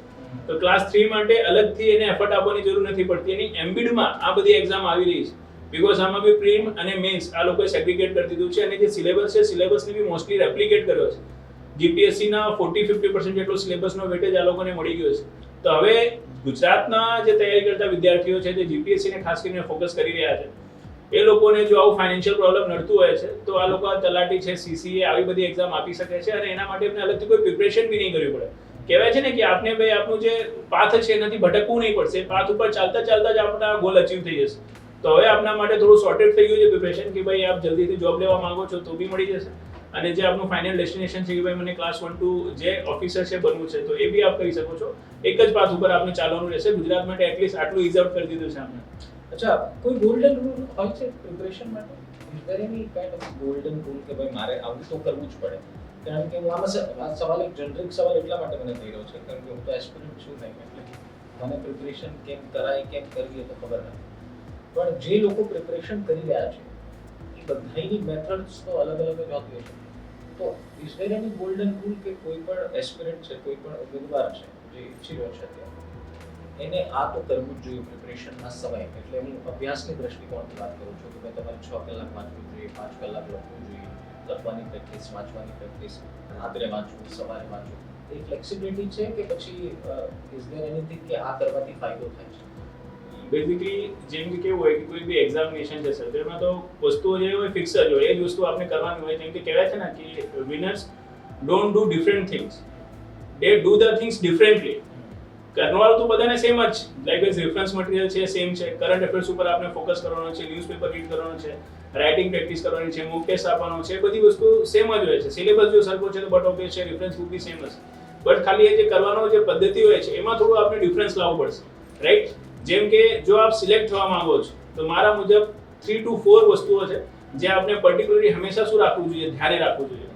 Speaker 2: તો ક્લાસ 3 માટે અલગથી એને એફર્ટ આપવાની જરૂર નથી પડતી. એની એમ્બિડમાં આ બધી એક્ઝામ આવી રહી છે. બીકોઝ આમાં બી પ્રીમ અને મેન્સ આ લોકોએ સેગ્રીગેટ કરી દીધું છે અને જે સિલેબસ છે સિલેબસને બી મોસ્ટલી રેપ્લિકેટ કર્યો છે. જીપીએસસી ના 40-50% જેટલો સિલેબસનો વેટેજ આ લોકોને મળી ગયો છે. તો હવે ગુજરાતના જે તૈયારી કરતા વિદ્યાર્થીઓ છે જે જીપીએસસી ને ખાસ કરીને ફોકસ કરી રહ્યા છે એ લોકોને જો આવું ફાઇનાન્શિયલ પ્રોબ્લેમ નડતું હોય છે તો આ લોકો તલાટી છે, સીસીએ આવી બધી એક્ઝામ આપી શકે છે અને એના માટે એમને અલગથી કોઈ પ્રિપરેશન બી નહીં કરવી પડે. કહેવાય છે ને કે આપને ભાઈ આપણું જે પાથ છે એનાથી ભટકવું નહીં પડશે, પાથ ઉપર ચાલતા ચાલતા જ આપણા ગોલ અચીવ થઈ જશે. તો હવે આપના માટે થોડું સોર્ટેડ થઈ ગયું છે પ્રિપરેશન કે ભાઈ આપ જલ્દીથી જોબ લેવા માંગો છો તો બી મળી જશે, અને જે આપનું ફાઇનલ ડેસ્ટિનેશન છે કે ભાઈ મને ક્લાસ 1 2 જે ઓફિસર છે બનવું છે તો એ બી આપ કરી શકો છો. એક જ પાથ ઉપર આપને ચાલવાનું રહેશે. ગુજરાત માટે એટલીસ્ટ આટલું ઇઝ આઉટ કરી દીધું છે આપણે.
Speaker 1: અચ્છા, કોઈ ગોલ્ડન રૂલ હોય છે પ્રિપરેશન માટે? Is there any kind of golden rule કે ભાઈ મારે આવું તો કરવું જ પડે? કારણ કે હું આ સવાલ એક જનરિક સવાલ એટલા માટે મને થઈ રહ્યો છે કારણ કે હું તો એસ્પિરન્ટ છું નહીં, એટલે મને પ્રિપરેશન કેમ કરાય કેમ કરવી એ તો ખબર નથી. પણ જે લોકો પ્રિપરેશન કરી રહ્યા છે એ બધાની મેથડ્સ તો અલગ અલગ જ હોતી હશે. તો is there any golden rule કે કોઈ પણ એસ્પિરન્ટ છે, કોઈ પણ ઉમેદવાર છે જે ઈચ્છી રહ્યો છે અત્યારે, એને આ તો કરવું જ જોઈએ પ્રિપરેશનના સમય? એટલે હું અભ્યાસની દ્રષ્ટિકોણથી વાત કરું છું કે ભાઈ તમારે 6 કલાક વાંચવું જોઈએ, 5 કલાક લખવું જોઈએ, લખવાની પ્રેક્ટિસ, વાંચવાની પ્રેક્ટિસ, રાત્રે વાંચવું, સવારે વાંચવું. એ ફ્લેક્સિબિલિટી છે કે પછી ઇઝ ધેર એનીથિંગ કે આ કરવાથી ફાયદો થાય છે?
Speaker 2: બેઝિકલી જેમ કે કેવું હોય કે કોઈ બી એક્ઝામિનેશન છે સર, તેમાં તો વસ્તુઓ જે હોય ફિક્સ જ હોય, એ જ વસ્તુ આપણે કરવાની હોય. જેમ કે કહેવાય છે ને કે winners don't do different things, they do the things differently. કરવાનું તો બધાને સેમ જ છે, લાઈક રેફરન્સ મટીરિયલ છે સેમ છે, કરંટ અફેર્સ ઉપર આપણે ફોકસ કરવાનો છે, ન્યૂઝપેપર રીડ કરવાનો છે, રાઇટિંગ પ્રેક્ટિસ કરવાની છે, મોક ટેસ્ટ આપવાનો છે, બધી વસ્તુ સેમ જ હોય છે. સિલેબસ જો સરખો છે તો બટ ઓબ્વિયસ છે, રેફરન્સ બુક બી સેમ હશે, બટ ખાલી એ જે કરવાનો જે પદ્ધતિ હોય છે એમાં થોડું આપણે ડિફરન્સ લાવવું પડશે, રાઈટ? જેમ કે જો આપ સિલેક્ટ થવા માંગો છો તો મારા મુજબ 3 to 4 વસ્તુઓ છે જે આપણે પર્ટિક્યુલરલી હંમેશા શું રાખવું જોઈએ, ધ્યાને રાખવું જોઈએ.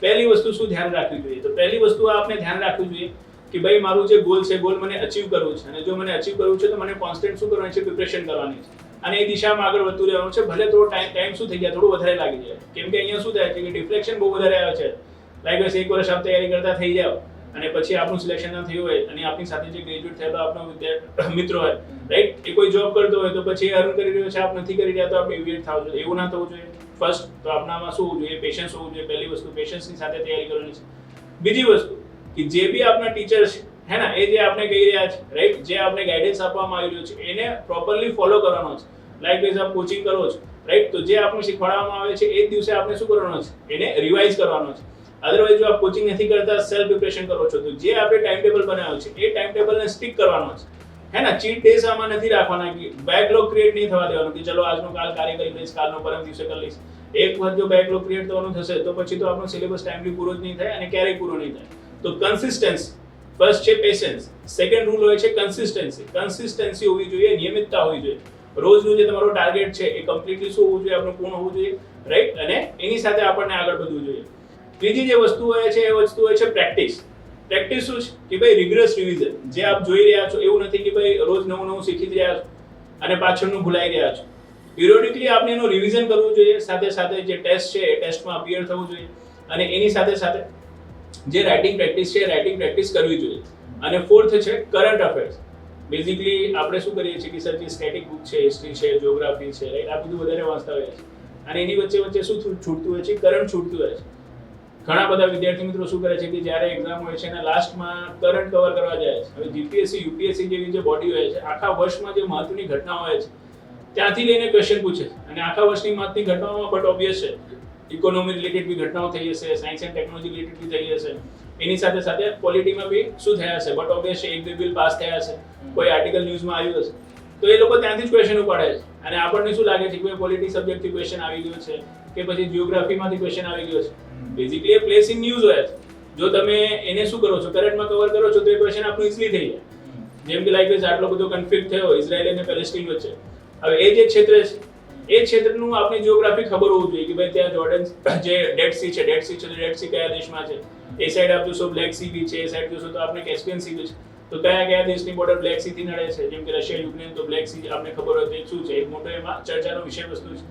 Speaker 2: પહેલી વસ્તુ શું ધ્યાન રાખવી જોઈએ? તો પહેલી વસ્તુ આપણે ધ્યાન રાખવું જોઈએ કે ભાઈ મારું જે ગોલ છે, ગોલ મને અચીવ કરવું છે, અને જો મને અચીવ કરવું છે તો મને કોન્સ્ટન્ટ શું કરવાનું છે, પ્રિપરેશન કરવાની છે, અને એ દિશામાં આગળ વધતું રહેવાનું છે. ભલે થોડો ટાઈમ શું થઈ જાય, થોડું વધારે લાગી જાય, કેમ કે અહીંયા શું થાય છે કે ડિફ્લેક્શન બહુ વધારે આવે છે. લાઈક બસ 1 વર્ષ આપ તૈયારી કરતા થઈ જાવ અને પછી આપણું સિલેક્શન ના થયું હોય અને આપણી સાથે જે ગ્રેજ્યુએટ થયેલો આપણો મિત્ર હોય, રાઈટ, એ કોઈ જોબ કરતો હોય તો પછી અર્ન કરી રહ્યો છે, આપ નથી કરી રહ્યા તો આપણે ઇવેટ થાવ જોઈએ. એવું ના થવું જોઈએ. ફર્સ્ટ તો આપણામાં શું હોવું જોઈએ, પેશન્સ હોવું જોઈએ. પહેલી વસ્તુ પેશન્સની સાથે તૈયારી કરવાની છે. બીજી વસ્તુ કે જે બી આપણા ટીચર છે હે ને, એ જે આપણે કહી રહ્યા છે, રાઈટ, જે આપણે ગાઈડન્સ આપવામાં આવી રહ્યું છે એને પ્રોપરલી ફોલો કરવાનો છે. લાઈક વાઇઝ આપ કોચિંગ કરો છો, રાઈટ, તો જે આપણને શીખવાડવામાં આવે છે એ જ દિવસે આપણે શું કરવાનો છે, એને રિવાઇઝ કરવાનો છે. અધરવાઇઝ જો આપ કોચિંગ નથી કરતા, સેલ્ફ પ્રિપરેશન કરો છો, તો જે આપણે ટાઈમ ટેબલ બનાવ્યો છે એ ટાઈમ ટેબલને સ્ટીક કરવાનો છે, હે ને? ચીટ ડેઝ આમાં નથી રાખવાના કે બેકલોગ ક્રિએટ નહીં થવા દેવાનું કે ચલો આજનો કાલ કાર્ય કરી લઈશ, કાલનો પરમ દિવસે કરી લઈશ. એક વખત જો બેકલોગ ક્રિએટ થવાનું થશે તો પછી તો આપણો સિલેબસ ટાઈમલી પૂરો જ નહીં થાય અને ક્યારેય પૂરો નહીં થાય. તો કન્સિસ્ટન્સી ફર્સ્ટ છે, પેશન્સ. સેકન્ડ રૂલ હોય છે કન્સિસ્ટન્સી. કન્સિસ્ટન્સી હોવી જોઈએ, નિયમિતતા હોવી જોઈએ. રોજનું જે તમારો ટાર્ગેટ છે એ કમ્પ્લીટલી શું હોવું જોઈએ, આપણું પૂર્ણ હોવું જોઈએ, રાઈટ, અને એની સાથે આપણને આગળ વધવું જોઈએ. ત્રીજી જે વસ્તુ હોય છે એ વસ્તુ હોય છે પ્રેક્ટિસ. પ્રેક્ટિસ શું છે કે ભાઈ રિગ્રેસ રિવિઝન. જે આપ જોઈ રહ્યા છો એવું નથી કે ભાઈ રોજ નવું નવું શીખી જ રહ્યા છો અને પાછળનું ભૂલાઈ રહ્યા છો. પિરિયોડિકલી આપણે એનું રિવિઝન કરવું જોઈએ. સાથે સાથે જે ટેસ્ટ છે એ ટેસ્ટમાં અપિયર થવું જોઈએ, અને એની સાથે સાથે જે રાઇટિંગ પ્રેક્ટિસ છે એ રાઇટિંગ પ્રેક્ટિસ કરવી જોઈએ. અને ફોર્થ છે કરંટ અફેર્સ. બેઝિકલી આપણે શું કરીએ છીએ કે સર જે સ્ટેટિક બુક છે, હિસ્ટ્રી છે, જ્યોગ્રાફી છે, રાઈટ, આ બધું વધારે વાંચતા હોઈએ છીએ, અને એની વચ્ચે વચ્ચે શું છૂટતું હોય છે, કરંટ છૂટતું હોય છે. ઘણા બધા વિદ્યાર્થી મિત્રો શું કરે છે કે જ્યારે એક્ઝામ હોય છે અને લાસ્ટમાં કરંટ કવર કરવા જાય છે. હવે જીપીએસસી, યુપીએસસી જેવી જે બોડી હોય છે, આખા વર્ષમાં જે મહત્વની ઘટનાઓ હોય છે ત્યાંથી લઈને ક્વેશ્ચન પૂછે છે, અને આખા વર્ષની મહત્વની ઘટનાઓમાં બટ ઓબ્વિયસ છે ઇકોનોમી રિલેટેડ બી ઘટનાઓ થઈ હશે, સાયન્સ એન્ડ ટેકનોલોજી રિલેટેડ બી થઈ હશે, એની સાથે સાથે પોલિટીમાં બી શું થયા હશે, બટ ઓબ્વિયસ છે એક બે બિલ પાસ થયા હશે, કોઈ આર્ટિકલ ન્યૂઝમાં આવ્યું હશે, તો એ લોકો ત્યાંથી જ ક્વેશ્ચન ઉપાડે છે. અને આપણને શું લાગે છે કે પોલિટી સબ્જેક્ટથી ક્વેશ્ચન આવી ગયો છે કે પછી જીઓગ્રાફીમાંથી ક્વેશ્ચન આવી ગયો છે. Basically A place in news હોય છે. જો તમે એને શું કરો છો, કરંટમાં કવર કરો છો, તો એ ક્વેશ્ચન આપણું ઇઝીલી થઈ જાય. જેમ કે લાઈક આટલો બધો કન્ફ્લિક્ટ થયો ઇઝરાયલ અને પેલેસ્ટીન વચ્ચે. હવે એ જે ક્ષેત્ર છે એ ક્ષેત્રનું આપણે જીઓગ્રાફી ખબર હોવું જોઈએ કે ભાઈ ત્યાં જોર્ડન જે ડેડ સી છે, ડેડ સી કયા દેશમાં છે, એ સાઈડ આપ જોશો બ્લેક સી બી છે, એ સાઈડ જોશો તો આપણે કેસ્પિયન સી બી છે, તો કયા કયા દેશની બોર્ડર બ્લેક સી થી નડે છે, જેમ કે રશિયા, યુક્રેન, તો બ્લેક સી આપણે ખબર હોય તો શું છે, એક મોટો એમાં ચર્ચાનો વિષય વસ્તુ છે.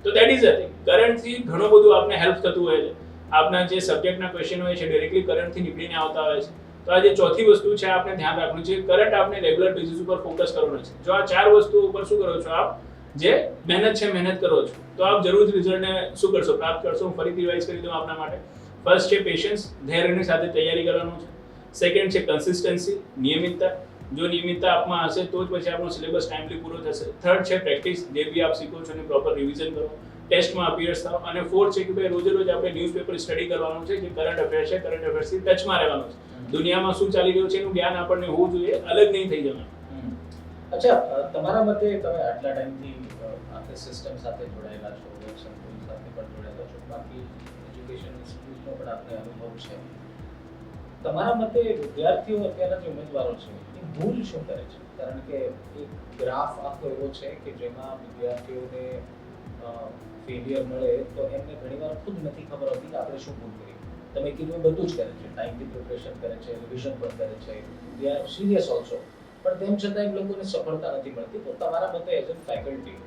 Speaker 2: તો દેટ ઇઝ અ થિંગ. કરંટથી ઘણું બધું આપણે હેલ્પ થતું હોય છે. આપના જે સબ્જેક્ટના ક્વેશ્ચન હોય છે ડાયરેક્ટલી કરંટથી નીકળીને આવતા હોય છે. તો આ જે ચોથી વસ્તુ છે આપણે ધ્યાન રાખવું છે, કરંટ આપણે રેગ્યુલર બેઝિસ ઉપર ફોકસ કરવાનો છે. જો આ 4 વસ્તુઓ ઉપર શું કરો છો આપ, જે મહેનત છે મહેનત કરો છો, તો આપ જરૂર રિઝલ્ટને શું કરશો, પ્રાપ્ત કરશો. હું ફરીથી રિવાઇઝ કરી દઉં આપના માટે. ફર્સ્ટ છે પેશન્સ, ધૈર્યની સાથે તૈયારી કરવાનું છે. સેકન્ડ છે કન્સિસ્ટન્સી, નિયમિતતા. જો નિયમિતતા આપમાં હશે તો જ પછી આપણો સિલેબસ ટાઈમલી પૂરો થશે. થર્ડ છે પ્રેક્ટિસ, જે બી આપ શીખો છો એને પ્રોપર રિવિઝન કરો. ટેસ્ટમાં અપિયર્સ થાવ, અને ફોર્થ છે કે ભાઈ રોજે રોજ આપણે ન્યૂઝપેપર સ્ટડી કરવાનું છે, જે કરંટ અફેર છે, કરંટ અફેર્સથી ટચમાં રહેવાનું છે, દુનિયામાં શું ચાલી રહ્યું છે એનું જ્ઞાન આપણને હોવું જોઈએ, અલગ નહીં થઈ જવાનું.
Speaker 1: અચ્છા, તમારા મતે તમે આટલા ટાઈમથી આખી સિસ્ટમ સાથે જોડાયેલા છો, વેક્સન ટૂલ સાથે પણ જોડાયેલા છો, બાકી એજ્યુકેશન ઇન્સ્ટિટ્યૂટનો પણ આપને અનુભવ છે. તમારા મતે વિદ્યાર્થીઓ અત્યારના જે ઉમેદવારો છે એ ભૂલ શું કરે છે? કારણ કે એક ગ્રાફ આખો એવો છે કે જેમાં વિદ્યાર્થીઓને ફેલિયર મળે તો એમને ઘણીવાર ખુદ નથી ખબર હોતી કે આપણે શું ભૂલ કરી. તમે કીધું એ બધું જ કરે છે, ટાઈમથી પ્રિપરેશન કરે છે, રિવિઝન પણ કરે છે, દે આર સિરિયસ ઓલ્સો, પણ તેમ છતાં એ લોકોને સફળતા નથી મળતી. તો તમારા મતે એઝ અ ફેકલ્ટી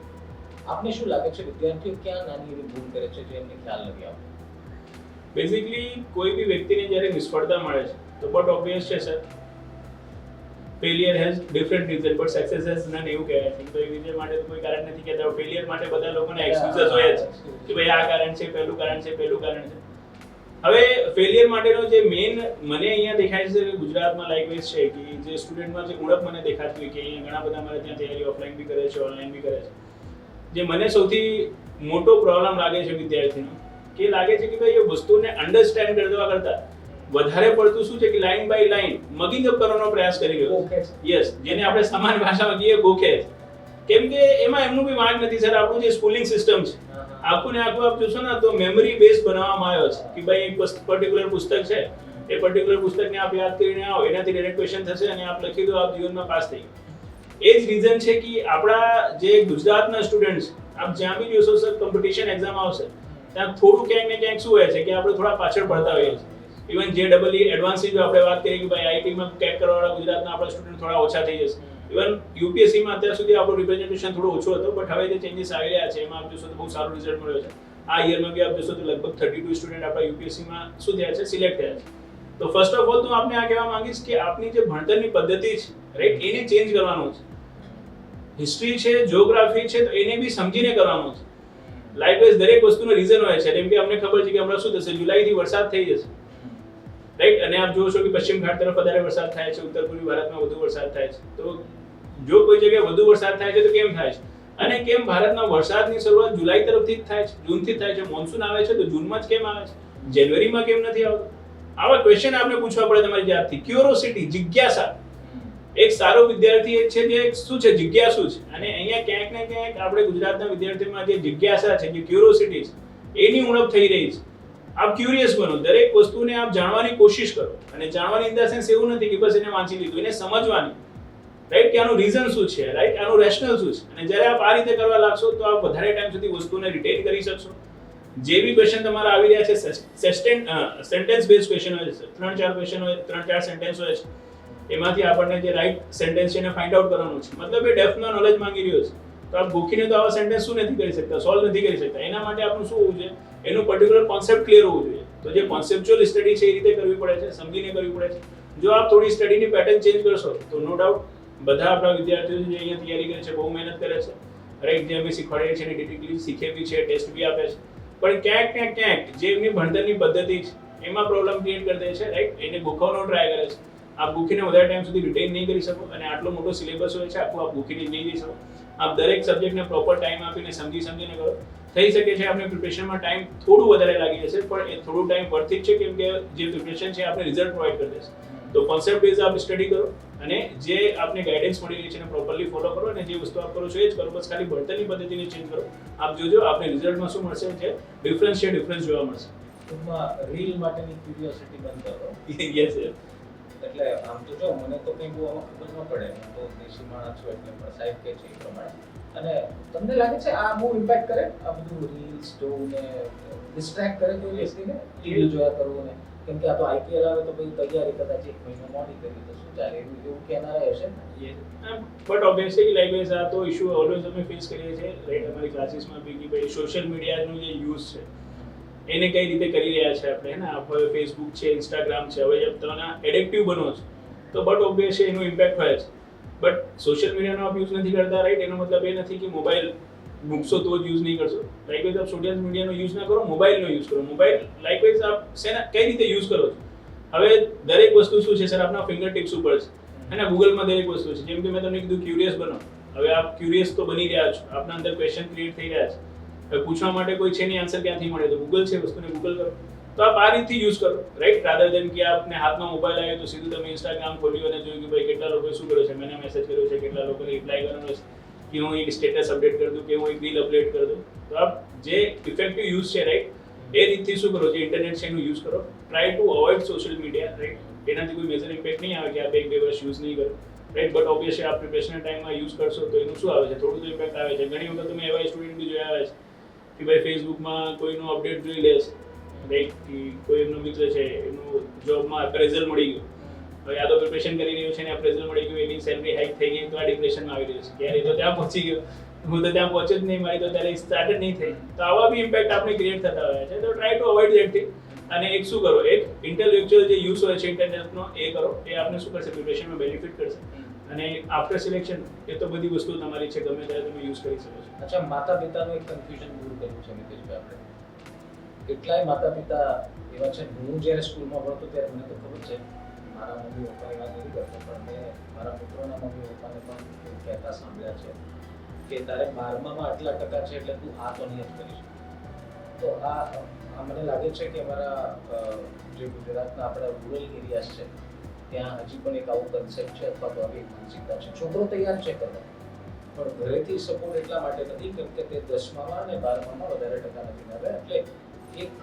Speaker 1: આપને શું લાગે છે વિદ્યાર્થીઓ ક્યાં નાની એવી ભૂલ કરે છે જે એમને ખ્યાલ નથી આવતો?
Speaker 2: બેઝિકલી કોઈ બી વ્યક્તિને જ્યારે નિષ્ફળતા મળે છે તો બટ ઓબ્વિયસ છે sir, failure has different reason but success has none, એવું કહેવાય છે. તો વિજય માટે તો કોઈ કારણ નથી કહેતા. ફેલિયર માટે બધા લોકોને એક્સક્યુઝસ હોય જ કે ભાઈ આ કારણ છે, પહેલું કારણ છે, પહેલું કારણ છે. હવે ફેલિયર માટેનો જે મેઇન મને અહીંયા દેખાય છે કે ગુજરાતમાં લાઇકવાઇઝ છે કે જે સ્ટુડન્ટમાં જે ઉણપ મને દેખાતી હોય કે અહીંયા ઘણા બધા મારે ત્યાં તૈયારી ઓફલાઈન બી કરે છે, ઓનલાઈન બી કરે છે. જે મને સૌથી મોટો પ્રોબ્લેમ લાગે છે વિદ્યાર્થીનો, કે લાગે છે કે ભાઈ એ વસ્તુને અન્ડરસ્ટેન્ડ કરવા કરતા વધારે પડતું શું છે કે લાઈન બાય લાઈન મગિંગ અપ કરવાનો પ્રયાસ કરી રહ્યો છે. યસ, જેને આપણે સામાન્ય ભાષામાં કહીએ ગોખે છે. કેમ કે એમાં એમનું બી વાંક નથી સર. આપણું જે સ્કૂલિંગ સિસ્ટમ છે આખું ને આખું આપ જોશો ને તો મેમરી બેઝ બનાવવામાં આવ્યો છે કે ભાઈ એક પર્ટિક્યુલર પુસ્તક છે, એ પર્ટિક્યુલર પુસ્તકને આપ યાદ કરીને આવો, એનાથી ડાયરેક્ટ ક્વેશ્ચન થશે અને આપ લખી દો, આપ જીવનમાં પાસ થઈ ગયો. એ જ રીઝન છે કે આપણા જે ગુજરાતના સ્ટુડન્ટ છે, આપ જ્યાં બી જોશો સર કોમ્પિટિશન એક્ઝામ આવશે ત્યાં થોડું ક્યાંક ને ક્યાંક શું હોય છે કે આપણે થોડા પાછળ પડતા હોઈએ છીએ. ઇવન જે ડબલઈ એડવાન્સની જો આપણે વાત કરીએ કે ભાઈ આઈઆઈટીમાં ક્રેક કરવાવાળા ગુજરાતના આપણા સ્ટુડન્ટ થોડા ઓછા થઈ જશે. ઇવન યુપીએસસીમાં અત્યાર સુધી આપણું રિપ્રેઝન્ટેશન થોડું ઓછું હતું, બટ હવે જે ચેન્જીસ આવી રહ્યા છે એમાં આપ જોશો તો બહુ સારું રિઝલ્ટ મળ્યો છે. આ યરમાં બી આપ જોશો તો લગભગ 32 સ્ટુડન્ટ આપણા યુપીએસસીમાં શું થયા છે, સિલેક્ટ થયા છે. તો ફર્સ્ટ ઓફ ઓલ તો આપને આ કહેવા માંગીશ કે આપની જે ભણતરની પદ્ધતિ છે રાઈટ, એને ચેન્જ કરવાનું છે. હિસ્ટ્રી છે, જીઓગ્રાફી છે, તો એને બી સમજીને કરવાનું છે. લાઇકવાઇઝ દરેક વસ્તુનો રીઝન હોય છે. જેમ કે અમને ખબર છે કે હમણાં શું થશે, જુલાઈથી વરસાદ થઈ જશે રાઈટ, અને આપ જોશો કે પશ્ચિમ ઘાટ તરફ વધારે વરસાદ થાય છે, ઉત્તર પૂર્વી ભારતમાં વધુ વરસાદ થાય છે. તો જો કોઈ જગ્યાએ વધુ વરસાદ થાય છે તો કેમ થાય છે, અને કેમ ભારતમાં વરસાદની શરૂઆત જુલાઈ તરફથી જ થાય છે, જૂનથી જ થાય છે. મોન્સૂન આવે છે તો જૂનમાં જ કેમ આવે છે, જાન્યુઆરીમાં કેમ નથી આવતો? આવા ક્વેશ્ચન આપને પૂછવા પડે તમારી જાતથી. ક્યુરોસિટી, જિજ્ઞાસા. એક સારો વિદ્યાર્થી એ છે જે શું છે, જિજ્ઞાસુ છે. અને અહીંયા ક્યાંક ને ક્યાંક આપણે ગુજરાતના વિદ્યાર્થીઓમાં જે જિજ્ઞાસા છે, જે ક્યુરોસિટી છે, એની ઉણપ થઈ રહી છે. આપ ક્યુરિયસ બનો, દરેક વસ્તુને આપ જાણવાની કોશિશ કરો. અને જાણવાની ઇન ધ સેન્સ એવું નથી કે બસ એને વાંચી લીધું, એને સમજવાની રાઈટ, કે આનું રીઝન શું છે, રાઈટ, આનું રેશનલ શું છે. અને જ્યારે આપ આ રીતે કરવા લાગશો તો આપ વધારે ટાઈમ સુધી વસ્તુને રિટેન કરી શકશો. જે બી ક્વેશ્ચન તમારા આવી રહ્યા છે સેન્ટેન્સ બેઝ ક્વેશ્ચન હોય છે, 3-4 ક્વેશ્ચન હોય, 3-4 સેન્ટેન્સ હોય છે, એમાંથી આપણને જે રાઈટ સેન્ટેન્સ છે એને ફાઇન્ડ આઉટ કરવાનું છે. મતલબ એ ડેપ્થમાં નોલેજ માંગી રહ્યો છે. તો આપ ભૂખીને તો આવા સેન્ટેન્સ શું નથી કરી શકતા, સોલ્વ નથી કરી શકતા. એના માટે આપણું શું હોવું જોઈએ, એનું પર્ટિક્યુલર કોન્સેપ્ટ ક્લિયર હોવું જોઈએ. તો જે કોન્સેપ્ચ્યુઅલ સ્ટડી છે એ રીતે કરવી પડે છે, સમજીને કરવી પડે છે. જો આપ થોડી સ્ટડીની પેટર્ન ચેન્જ કરશો તો નો ડાઉટ બધા આપણા વિદ્યાર્થીઓ જે અહીંયા તૈયારી કરે છે બહુ મહેનત કરે છે રાઈટ, જે અમે શીખવાડીએ છીએ ડિટેક્ટિવલી શીખે બી છે, ટેસ્ટ બી આપે છે, પણ ક્યાંક ને ક્યાંક જે એમની ભણતરની પદ્ધતિ છે એમાં પ્રોબ્લેમ ક્રિએટ કરી દે છે રાઈટ. એને ગોખવાનો ટ્રાય કરે છે. આપ ભૂખીને વધારે ટાઈમ સુધી રિટેન નહીં કરી શકો, અને આટલો મોટો સિલેબસ હોય છે આખું, આપ ભૂખીને નહીં જઈ શકો. આપ દરેક સબ્જેક્ટને પ્રોપર ટાઈમ આપીને સમજીને કરો. થઈ શકે છે આપણે પ્રિપરેશનમાં ટાઈમ થોડું વધારે લાગી જશે, પણ એ થોડું ટાઈમ વર્થ ઇટ છે, કેમ કે જે પ્રિપરેશન છે આપણે રિઝલ્ટ પ્રોવાઈડ કરી દેશે. તો કોન્સેપ્ટ બેઝ આપ સ્ટડી કરો અને જે આપને ગાઈડન્સ મળી રહી છે એને પ્રોપરલી ફોલો કરો, અને જે વસ્તુ આપ કરો છો એ જ કરો. બસ ખાલી ભણતરની પદ્ધતિને ચેન્જ કરો. આપ જોજો આપને રિઝલ્ટમાં શું મળશે, જે ડિફરન્સ છે ડિફરન્સ જોવા મળશે.
Speaker 1: ટૂંકમાં રીલ માટેની ક્યુરિયોસિટી બંધ કરો.
Speaker 2: યસ
Speaker 1: એટલે આમ તો જો મને તો કંઈ બહુ આમાં ખબર ન પડે, હું તો દેશી માણસ છું એટલે પણ સાહેબ કે છે એ પ્રમાણે. અને તમને લાગે છે આ બહુ ઇમ્પેક્ટ કરે, આ બધું રીલ્સ જોવું ને ડિસ્ટ્રેક્ટ કરે કોઈ વ્યક્તિને, રીલ જોયા કરવું ને? કેમ કે આ તો આઈપીએલ આવે તો પછી તૈયારી કદાચ 1 મહિનો મોડી કરી તો શું ચાલે, એવું કહેનારા હશે ને?
Speaker 2: બટ ઓબ્વિયસલી લાઈકવાઇઝ આ તો ઇશ્યુ ઓલવેઝ અમે ફેસ કરીએ છીએ રાઈટ, અમારી ક્લાસીસમાં બી કે ભાઈ સોશિયલ મીડિયાનો જે યુઝ છે એને કઈ રીતે કરી રહ્યા છે આપણે, હે ને. આપણે ફેસબુક છે, ઇન્સ્ટાગ્રામ છે, હવે જબ તમે એડિક્ટિવ બનો છો તો બટ ઓબ્વિયસલી એનું ઇમ્પેક્ટ હોય છે. બટ સોશિયલ મીડિયાનો આપ યુઝ નથી કરતા રાઈટ, એનો મતલબ એ નથી કે મોબાઈલ મૂકશો તો જ યુઝ નહીં કરશો. લાઈકવાઇઝ આપ સોશિયલ મીડિયાનો યુઝ ના કરો, મોબાઈલનો યુઝ કરો. મોબાઈલ લાઈકવાઇઝ આપ શેના કઈ રીતે યુઝ કરો છો. હવે દરેક વસ્તુ શું છે સર, આપના ફિંગર ટિપ્સ ઉપર છે, અને ગૂગલમાં દરેક વસ્તુ છે. જેમ કે મેં તમને કીધું ક્યુરિયસ બનો. હવે આપ ક્યુરિયસ તો બની રહ્યા છો, આપના અંદર ક્વેશ્ચન ક્રિએટ થઈ રહ્યા છે, હવે પૂછવા માટે કોઈ છે નહીં આન્સર ક્યાંથી મળે, તો ગૂગલ છે, વસ્તુને ગૂગલ કરો. તો આપ આ રીતથી યુઝ કરો, રાઈટ, રાધર દેન કે આપને હાથમાં મોબાઈલ આવ્યો તો સીધું તમે ઇન્સ્ટાગ્રામ ખોલ્યું અને જોયું કે ભાઈ કેટલા લોકોએ શું કર્યું છે, મેં મેસેજ કર્યો છે, કેટલા લોકોને રિપ્લાય કરવાનો છે, કે હું એક સ્ટેટસ અપડેટ કરી દઉં, કે હું એક રીલ અપડેટ કરી દઉં. તો આપ જે ઇફેક્ટિવ યુઝ છે, રાઈટ, એ રીતથી શું કરો, જે ઇન્ટરનેટ છે એનું યુઝ કરો. Try to avoid social media, right. એનાથી કોઈ મેજર ઇમ્પેક્ટ નહીં આવે કે આપ 1-2 વર્ષ યુઝ નહીં કરો, રાઈટ. બટ ઓબ્વિયસલી આપ પ્રિપરેશન ટાઈમમાં યુઝ કરશો તો એનું શું આવે છે, થોડું તો ઇમ્પેક્ટ આવે છે. ઘણી વખત તમે એવા સ્ટુડન્ટ બી જોયા આવે છે કે ભાઈ ફેસબુકમાં કોઈનું અપડેટ જોઈ લે છે, રાઈટ, કે કોઈ એમનો મિત્ર છે એનું જોબમાં અપ્રેઝલ મળી ગયું, હવે આ તો પ્રિપરેશન કરી રહ્યો છે ને અપ્રેઝલ મળી ગયું, એની સેલરી હાઈક થઈ ગઈ, તો આ ડિપ્રેશનમાં આવી રહ્યો છે કે યાર એ તો ત્યાં પહોંચી ગયો, હું તો ત્યાં પહોંચ્યો જ નહીં, મારી તો ત્યારે સ્ટાર્ટ જ નહીં થઈ. તો આવા બી ઇમ્પેક્ટ આપણે ક્રિએટ થતા હોય છે. તો try to avoid that thing. અને એક શું કરો, એક ઇન્ટેલેક્ચ્યુઅલ જે યુઝ હોય છે ઇન્ટરનેટનો એ કરો, એ આપણે શું કરશે, પ્રિપરેશનમાં બેનિફિટ કરશે. અને આફ્ટર સિલેક્શન એ તો બધી વસ્તુ તમારી છે, ગમે ત્યારે તમે યુઝ કરી શકો છો.
Speaker 1: અચ્છા, માતા પિતાનું એક કન્ફ્યુઝન દૂર કરવું છે મિતેશભાઈ આપણે. કેટલાય માતા પિતા એવા છે, હું જ્યારે સ્કૂલમાં ભણતો ત્યારે મને તો ખબર છે, મારા મમ્મી પપ્પાની વાત નથી કરતો, પણ મેં મારા મિત્રોના મમ્મી પપ્પાને પણ એવું કહેતા સાંભળ્યા છે કે તારે 12માં આટલા ટકા છે એટલે તું આ તો નહીં જ કરી શકે. તો આ મને લાગે છે કે અમારા જે ગુજરાતના આપણા રૂરલ એરિયાઝ છે ત્યાં હજી પણ એક આવું કન્સેપ્ટ છે અથવા તો આવી માનસિકતા છે. છોકરો તૈયાર છે કરવા, પણ ઘરેથી સપોર્ટ એટલા માટે નથી કેમ કે તે 10માં અને 12માં વધારે ટકા નથી લાવ્યા. એટલે એક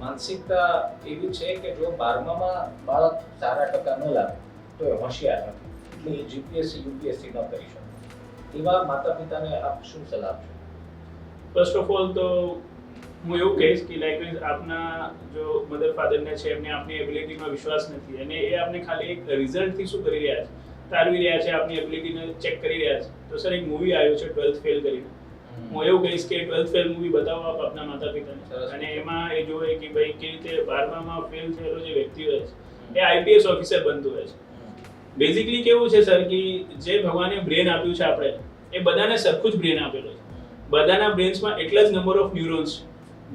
Speaker 1: માનસિકતા એવી છે કે જો 12માં બાળક સારા ટકા ન લાવે તો એ હોશિયાર નથી, એટલે એ જીપીએસસી યુપીએસસી ન કરી શકે. એવા માતા પિતાને આપ શું સલાહ આપશો?
Speaker 2: ફર્સ્ટ ઓફ ઓલ તો હું એવું કહીશ કે લાઈકવાઇઝ આપના જો મધર ફાધરને છે એમને આપની એબિલિટીમાં વિશ્વાસ નથી અને એ આપને ખાલી એક રિઝલ્ટથી શું કરી રહ્યા છે, તારવી રહ્યા છે, આપની એબિલિટીને ચેક કરી રહ્યા છે. તો સર એક મૂવી આવ્યું છે 12th ફેલ કરીને, હું એવું કહીશ કે 12th ફેલ મૂવી બતાવો આપ આપના માતા પિતાને, અને એમાં એ જોવે કે ભાઈ કેવી રીતે 12માં ફેલ થયેલો જે વ્યક્તિ હોય છે એ આઈપીએસ ઓફિસર બનતું હોય છે. બેઝિકલી કેવું છે સર કે જે ભગવાને બ્રેન આપ્યું છે આપણે, એ બધાને સરખું જ બ્રેન આપેલો છે. બધાના બ્રેન્સમાં એટલા જ નંબર ઓફ ન્યુરોન્સ છે,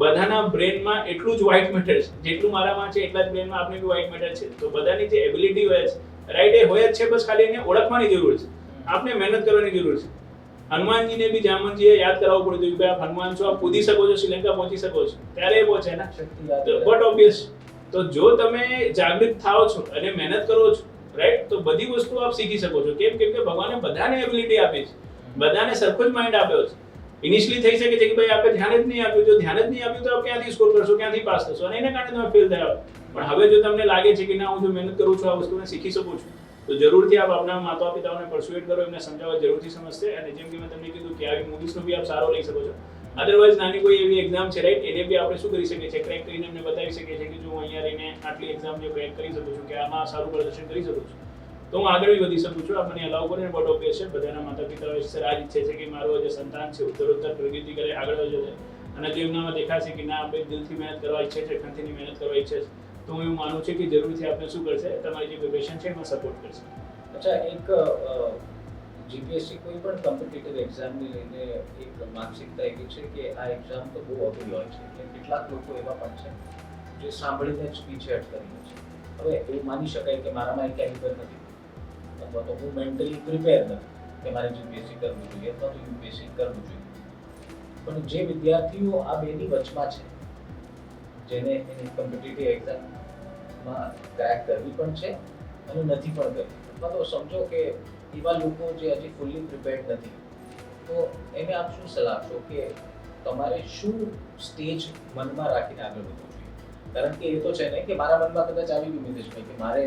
Speaker 2: બધાના બ્રેનમાં એટલું જ વ્હાઇટ મેટર છે, જેટલું મારામાં છે એટલા જ બ્રેનમાં આપણે બી વ્હાઇટ મેટર છે. તો બધાની જે એબિલિટી હોય છે, રાઈટ, એ હોય જ છે, બસ ખાલી એને ઓળખવાની જરૂર છે, આપણે મહેનત કરવાની જરૂર છે. હનુમાનજીને બી જામનજીએ યાદ કરાવવું પડ્યું કે આપ હનુમાન છો, આપ કૂદી શકો છો, શ્રીલંકા પહોંચી શકો છો, ત્યારે એ પહોંચે ને. બટ ઓબ્વિયસ, તો જો તમે જાગૃત થાઓ છો અને મહેનત કરો છો, રાઈટ, તો બધી વસ્તુ આપ શીખી શકો છો. કેમ કે ભગવાને બધાને એબિલિટી આપી છે, બધાને સરખો જ માઇન્ડ આપ્યો છે. ઇનિશિયલી થઈ શકે છે કે ભાઈ આપણે ધ્યાન જ નહીં આપ્યું, જો ધ્યાન જ નહીં આપ્યું તો આપ ક્યાંથી સ્કોર કરશો, ક્યાંથી પાસ થશો, અને એના કારણે તમે ફેલ થયા. પણ હવે જો તમને લાગે છે કે ના, હું જો મહેનત કરું છું, આ વસ્તુને શીખી શકું છું, તો જરૂરથી આપ આપના માતા પિતાઓને પરસ્યુએટ કરો, એમને સમજાવવા જરૂરથી સમજશે. અને જેમ કે મેં તમને કીધું કે આવી મૂવીઝનો બી આપ સારો લઈ શકો છો. અધરવાઇઝ નાની કોઈ એવી એક્ઝામ છે, રાઈટ, એને બી આપણે શું કરી શકીએ છીએ, ક્રેક કરીને એમને બતાવી શકીએ છીએ કે જો હું અહીંયા રહીને આટલી એક્ઝામ જો ક્રેક કરી શકું છું, કે આમાં સારું પ્રદર્શન કરી શકું છું, તો હું આગળ બી વધી શકું છું. આપણને અલાઉ કરે. બટ ઓબ્વિયસ છે, બધાના માતા પિતાઓ સર આ જ ઈચ્છે છે કે મારો જે સંતાન છે ઉત્તરોત્તર પ્રગતિ કરે, આગળ વધે. અને જો એમનામાં દેખાશે કે ના, આપણે દિલથી મહેનત કરવા ઈચ્છે છે, ખંતીની મહેનત કરવા ઈચ્છે છે, તો હું એવું માનું છું કે જરૂરથી આપણે શું કરશે, તમારી જે પ્રિપરેશન છે એમાં સપોર્ટ કરશે.
Speaker 1: અચ્છા, એક જીપીએસસી કોઈ પણ કોમ્પિટિટિવ એક્ઝામની લઈને એક માનસિકતા એવી છે કે આ એક્ઝામ તો બહુ અઘરી હોય છે, એટલે કેટલાક લોકો એવા પણ છે જે સાંભળીને જ પીછેહટ કરી છે. હવે એવું માની શકાય કે મારામાં એ કેલિબર નથી, અથવા તો હું મેન્ટલી પ્રિપેર નથી કે મારે જીપીએસસી કરવું જોઈએ અથવા તો યુપીએસસી કરવું જોઈએ. પણ જે વિદ્યાર્થીઓ આ બેની વચમાં છે, જેને એની કોમ્પિટિટિવ એક્ઝામમાં ક્રેક કરવી પણ છે અને નથી પણ કરવી, અથવા તો સમજો કે એવા લોકો જે હજી ફૂલ્લી પ્રિપેર્ડ નથી, તો એને આપ શું સલાહ આપશો કે તમારે શું સ્ટેજ મનમાં રાખીને આગળ વધવું જોઈએ? કારણ કે એ તો છે ને કે મારા મનમાં કદાચ આવી ગયું મિતેશભાઈ કે મારે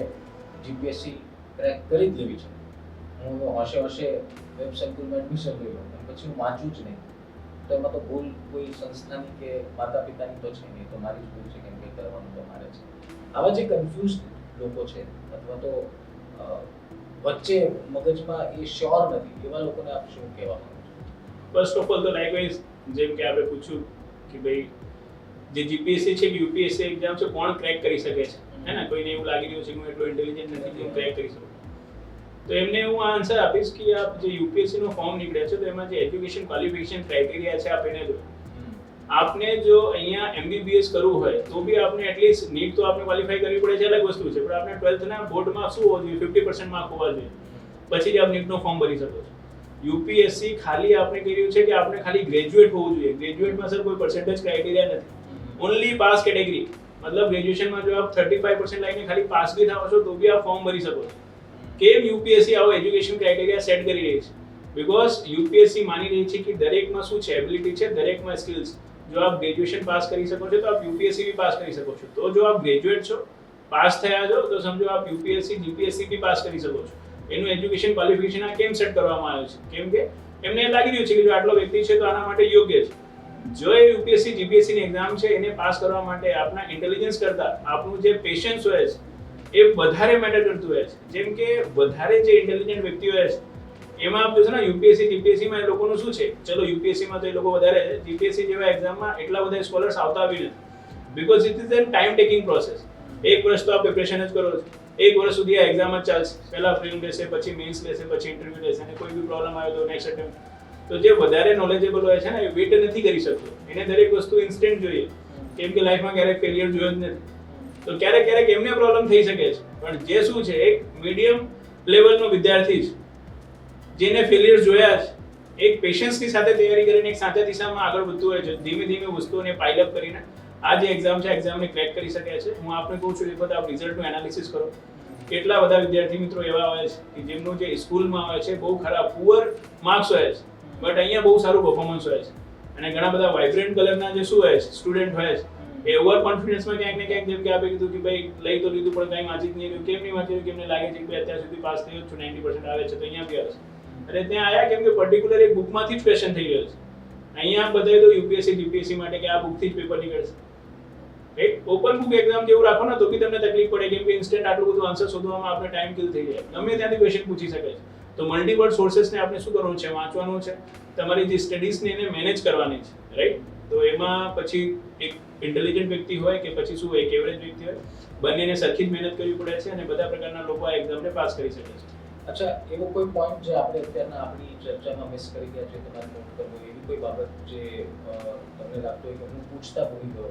Speaker 1: જીપીએસસી ક્રેક કરી જ લેવી છે, હું હોશે વેબ સંકુલમાં એડમિશન લઈ લઉં, પછી હું વાંચું જ નહીં, તો એમાં તો ભૂલ કોઈ સંસ્થાની કે માતા પિતાની તો છે નહીં, તો મારી જ ભૂલ છે, કેમ કે કરવાનું તો મારે છે. આવા જે કન્ફ્યુઝ લોકો છે અથવા તો વચ્ચે મગજમાં એ શ્યોર નથી, એવા લોકોને આપ શું કહેવા માંગો છો?
Speaker 2: ફર્સ્ટ ઓફ ઓલ તો લાઇકવાઇઝ જેમ કે આપણે પૂછ્યું કે ભાઈ જે જીપીએસસી છે કે યુપીએસસી એક્ઝામ છે, કોણ ક્રેક કરી શકે છે, હે ને? કોઈને એવું લાગી રહ્યું છે કે હું એટલો ઇન્ટેલિજન્ટ નથી કે હું ક્રેક કરી શકું, તો એમને હું આ આન્સર આપીશ કે આપ જે યુપીએસસી નો ફોર્મ નીકળ્યા છે, તો એમાં જે એજ્યુકેશન ક્વોલિફિકેશન ક્રાઇટેરિયા છે આપ એને જો. આપને જો અહીંયા એમબીબીએસ કરવું હોય તો બી આપને એટલીસ્ટ નીટ તો આપને ક્વોલિફાય કરવી પડે છે, અલગ વસ્તુ છે, પણ આપણે 12th ના બોર્ડમાં શું હોવું જોઈએ, 50% માર્ક હોવા જોઈએ, પછી જ આપ નીટનો ફોર્મ ભરી શકો છો. યુપીએસસી ખાલી આપણે કહ્યું છે કે આપણે ખાલી ગ્રેજ્યુએટ હોવું જોઈએ. ગ્રેજ્યુએટમાં સર કોઈ પર્સન્ટેજ ક્રાઇટેરિયા નથી, ઓનલી પાસ કેટેગરી. મતલબ ગ્રેજ્યુએશનમાં જો આપ 35% લાવીને ખાલી પાસ બી થાઓ છો તો બી આપ ફોર્મ ભરી શકો છો. કેમ યુપીએસસી આવો એજ્યુકેશન ક્રાઇટેરિયા સેટ કરી રહી છે? બીકોઝ યુપીએસસી માની રહી છે કે દરેકમાં શું છે, એબિલિટી છે, દરેકમાં સ્કિલ્સ. જો આપ ગ્રેજ્યુએશન પાસ કરી શકો છો તો આપ યુપીએસસી બી પાસ કરી શકો છો. તો જો આપ ગ્રેજ્યુએટ છો, પાસ થયા છો, તો સમજો આપ યુપીએસસી જીપીએસસી બી પાસ કરી શકો છો. એનું એજ્યુકેશન ક્વોલિફિકેશન આ કેમ સેટ કરવામાં આવ્યું છે? કેમ કે એમને લાગી રહ્યું છે કે જો આટલો વ્યક્તિ છે તો આના માટે યોગ્ય છે. જો એ યુપીએસસી જીપીએસસી ની એક્ઝામ છે એને પાસ કરવા માટે આપના ઇન્ટેલિજન્સ કરતા આપણું જે પેશન્સ હોય છે એ વધારે મેટર કરતું હોય છે. જેમ કે વધારે જે ઇન્ટેલિજન્ટ વ્યક્તિ હોય છે એમાં આપ જોશો ને યુપીએસસી જીપીએસસી માં એ લોકોનું શું છે, ચલો યુપીએસસી માં તો એ લોકો વધારે છે, જીપીએસસી જેવા એક્ઝામમાં એટલા બધા સ્કોલર્સ આવતા બી નથી. Because it is an time taking process. એક વર્ષ તો આપ પ્રિપરેશન જ કરો છો, એક વર્ષ સુધી આ એક્ઝામ જ ચાલશે. પહેલા પ્રિલિમ લેશે, પછી મેન્સ લેશે, પછી ઇન્ટરવ્યુ લેશે, અને કોઈ બી પ્રોબ્લેમ આવ્યો તો નેક્સ્ટ અટેમ્પ્ટ. તો જે વધારે નોલેજેબલ હોય છે ને એ વેટ નથી કરી શકતો. એને દરેક વસ્તુ ઇન્સ્ટન્ટ જોઈએ, કેમ કે લાઈફમાં ક્યારેક ફેલિયર જોયો જ નથી. તો ક્યારેક ક્યારેક એમને પ્રોબ્લેમ થઈ શકે છે. પણ જે શું છે, એક મીડિયમ લેવલનો વિદ્યાર્થી છે જેને ફેલિયર જોયા છે, એક પેશન્સની સાથે તૈયારી કરીને એક સાચા દિશામાં આગળ વધતું હોય છે, ધીમે ધીમે વસ્તુઓને પાઇલ અપ કરીને આ જે એક્ઝામ છે એક્ઝામને ક્રેક કરી શકે છે. હું આપને કહું છું, એ વખત આપ રિઝલ્ટનું એનાલિસિસ કરો. કેટલા બધા વિદ્યાર્થી મિત્રો એવા હોય છે કે જેમનું જે સ્કૂલમાં હોય છે બહુ ખરાબ પુઅર માર્ક્સ હોય છે, બટ અહીંયા બહુ સારું પરફોર્મન્સ હોય છે. અને ઘણા બધા વાઇબ્રન્ટ કલરના જે શું હોય છે સ્ટુડન્ટ હોય છે, એ ઓવર કોન્ફિડન્સમાં ક્યાંક ને ક્યાંક, જેમ કે આપે કીધું કે ભાઈ લઈ તો લીધું પણ કંઈ વાંચી જ નહીં રહ્યું. કેમ નહીં વાંચી રહ્યું? કેમને લાગે છે કે ભાઈ અત્યાર સુધી પાસ થયો છું, 90% આવે છે, તો અહીંયા બી આવે છે. અને ત્યાં આયા કેમ કે પર્ટિક્યુલર એક બુકમાંથી જ ક્વેશ્ચન થઈ ગયો છે. અહીંયા બધાય તો યુપીએસસી જીપીએસસી માટે કે આ બુકથી જ પેપર નીકળશે. રાઈટ? ઓપન બુક એક્ઝામ જેવું રાખો ને તો બી તમને તકલીફ પડે, કેમ કે ઇન્સ્ટન્ટ આટલું બધું આન્સર શોધવામાં આપણે ટાઈમ કિલ થઈ જાય. ગમે ત્યાંથી ક્વેશ્ચન પૂછી શકે છે. તો મલ્ટીપલ સોર્સેસને આપણે શું કરવાનું છે? વાંચવાનું છે. તમારી જે સ્ટડીઝને એને મેનેજ કરવાની છે. રાઈટ? તો એમાં પછી એક ઇન્ટેલિજન્ટ વ્યક્તિ હોય કે પછી શું એક એવરેજ વ્યક્તિ હોય, બંનેને સરખી જ મહેનત કરવી પડે છે અને બધા પ્રકારના લોકો આ એક્ઝામને પાસ કરી શકે છે.
Speaker 1: અચ્છા, એવો કોઈ પોઈન્ટ જે આપણે અત્યારના આપણી ચર્ચામાં મિસ કરી ગયા છે, તમારે નોટ કરવો, એવી કોઈ બાબત જે તમને લાગતો હોય કે હું પૂછતા ભૂલી ગયો,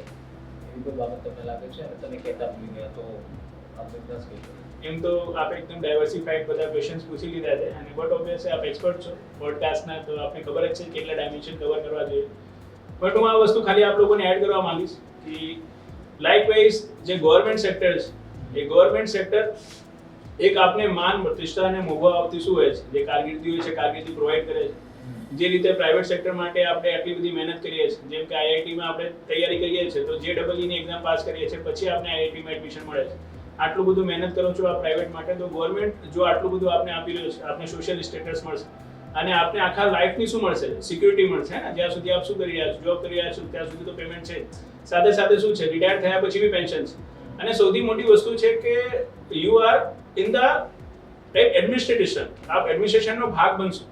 Speaker 1: એવી કોઈ બાબત તમને લાગે છે અને તમે કહેતા ભૂલી ગયા, તો આપણે બિંદાસ કહી શકો.
Speaker 2: એમ તો આપણે એકદમ ડાયવર્સિફાઈડ બધા ક્વેશ્ચન્સ પૂછી લીધા છે, અને બટ ઓબ્વિયસલી આપ એક્સપર્ટ છો પોડકાસ્ટના, તો આપને ખબર જ છે કેટલા ડાયમેન્શન કવર કરવા જોઈએ. બટ હું આ વસ્તુ ખાલી આપ લોકોને એડ કરવા માંગીશ કે લાઇકવાઇઝ જે ગવર્મેન્ટ સેક્ટર છે, એ ગવર્મેન્ટ સેક્ટર એક આપને માન પ્રતિષ્ઠા અને મોભો આપતી શું હોય છે, જે કારકિર્દી હોય છે, કારકિર્દી પ્રોવાઈડ કરે છે. જે રીતે પ્રાઇવેટ સેક્ટર માટે આપણે આટલી બધી મહેનત કરીએ છીએ, જેમ કે આઈઆઈટીમાં આપણે તૈયારી કરીએ છીએ તો JEE ની એક્ઝામ પાસ કરીએ છીએ, પછી આપણે આઈઆઈટીમાં એડમિશન મળે છે. આટલું બધું મહેનત કરો છો આ પ્રાઇવેટ માટે, તો ગવર્મેન્ટ જો આટલું બધું આપને આપી રહ્યું છે, આપને સોશિયલ સ્ટેટસ મળશે અને આપને આખા લાઈફની શું મળશે? સિક્યુરિટી મળશે ને. જ્યાં સુધી આપ શું કરી રહ્યા છો, જોબ કરી રહ્યા છો, ત્યાં સુધી તો પેમેન્ટ છે. સાથે સાથે શું છે, રિટાયર થયા પછી બી પેન્શન છે. અને સૌથી મોટી વસ્તુ છે કે you are in the administration. આપ એડમિનિસ્ટ્રેશનનો ભાગ બનશો.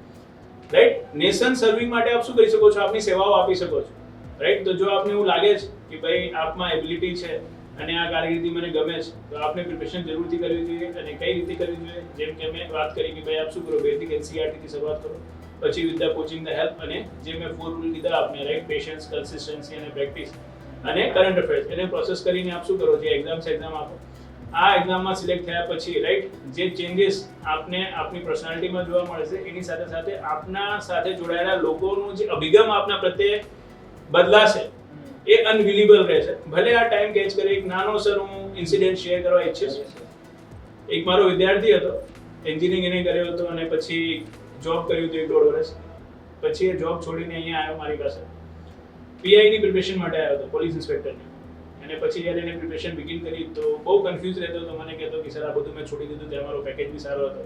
Speaker 2: રાઈટ? નેશન સર્વિંગ માટે આપ શું કરી શકો છો? આપની સેવાઓ આપી શકો છો. રાઈટ? તો જો આપને એવું લાગે છે કે ભાઈ આપમાં એબિલિટી છે અને આ કારકિર્દી મને ગમે છે, તો આપને પ્રિપરેશન જરૂરથી કરવી જોઈએ. અને કઈ રીતે કરવી જોઈએ? જેમ કે મેં વાત કરી કે ભાઈ આપ શું કરો, બેઝિક એનસીઈઆરટી થી શરૂઆત કરો, પછી with the coaching the help, અને જે મેં 4 રૂલ કીધા આપને, રાઈટ? પેશન્સ, કન્સિસ્ટન્સી અને પ્રેક્ટિસ અને કરંટ અફેર્સ, એને પ્રોસેસ કરીને આપ શું કરો, જે એક્ઝામ છે એક્ઝામ આપો. આ એક્ઝામમાં સિલેક્ટ થયા પછી, રાઈટ, જે ચેન્જીસ આપને આપની પર્સનાલિટીમાં જોવા મળશે, એની સાથે સાથે આપના સાથે જોડાયેલા લોકોનું જે અભિગમ આપના પ્રત્યે બદલાશે, એ અનવિલિબલ રહેશે. ભલે આ ટાઈમ કેચ કરી. એક નાનો સર હું ઇન્સિડન્ટ શેર કરવા ઈચ્છીશ. એક મારો વિદ્યાર્થી હતો, એન્જિનિયરિંગ એને કર્યો હતો અને પછી જોબ કર્યું હતું 1.5 વર્ષ. પછી એ જોબ છોડીને અહીંયા આવ્યો મારી પાસે. પીઆઈ ની પ્રિપરેશન માટે આવ્યો હતો, પોલીસ ઇન્સ્પેક્ટરની. અને પછી જ્યારે એને પ્રિપરેશન બિગિન કરી તો બહુ કન્ફ્યુઝ રહેતો હતો. મને કહેતો કે સર આ બધું મેં છોડી દીધું, ત્યાં મારો પેકેજ બી સારો હતો,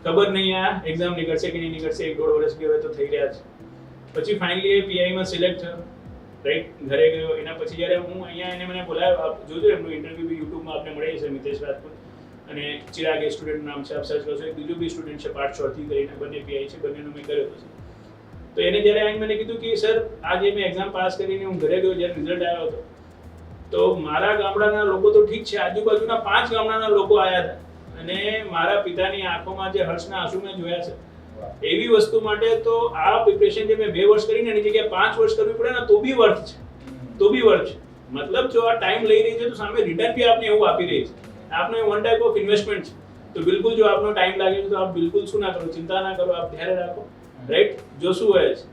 Speaker 2: ખબર નહીં આ એક્ઝામ નીકળશે કે નહીં નીકળશે. 1.5 વર્ષ બી હવે તો થઈ રહ્યા છે. પછી ફાઇનલી એ પીઆઈમાં સિલેક્ટ થયો. રાઈટ? ઘરે ગયો. એના પછી જ્યારે હું અહીંયા એને મને બોલાવ્યો, આપ જોજો એમનું ઇન્ટરવ્યુ બી યુટ્યુબમાં આપણે મળી જશે, મિતેશ રાજપૂત અને ચિરાગ, એ સ્ટુડન્ટ નામ છે, આપ સર્ચ કરશો. એક બીજો બી સ્ટુડન્ટ છે પાર્ટ 6 થી કરીને, બંને પીઆઈ છે, બંનેનું મેં કર્યો હતો. તો એને જ્યારે આવીને મને કીધું કે સર આજે મેં એક્ઝામ પાસ કરીને હું ઘરે ગયો, જ્યારે રિઝલ્ટ આવ્યો હતો તો મારા ગામડાના લોકો તો ઠીક છે, આજુબાજુના 5 ગામડાના લોકો આવ્યા હતા અને મારા પિતાની આંખોમાં જે હર્ષના આંસુ મેં જોયા છે. એવી વસ્તુ માટે તો આ પ્રિપરેશન જે મેં 2 વર્ષ કરીને એની જગ્યાએ 5 વર્ષ કરવી પડે ને તો બી વર્થ છે, તો બી વર્થ છે. મતલબ જો આ ટાઈમ લઈ રહી છે તો સામે રિટર્ન બી આપને એવું આપી રહી છે. આપનો વન ટાઈપ ઓફ ઇન્વેસ્ટમેન્ટ છે. તો બિલકુલ જો આપનો ટાઈમ લાગે છે તો આપ બિલકુલ શું ના કરો, ચિંતા ના કરો, આપ ધ્યાન રાખો રાઈટ? જો શું હોય છે,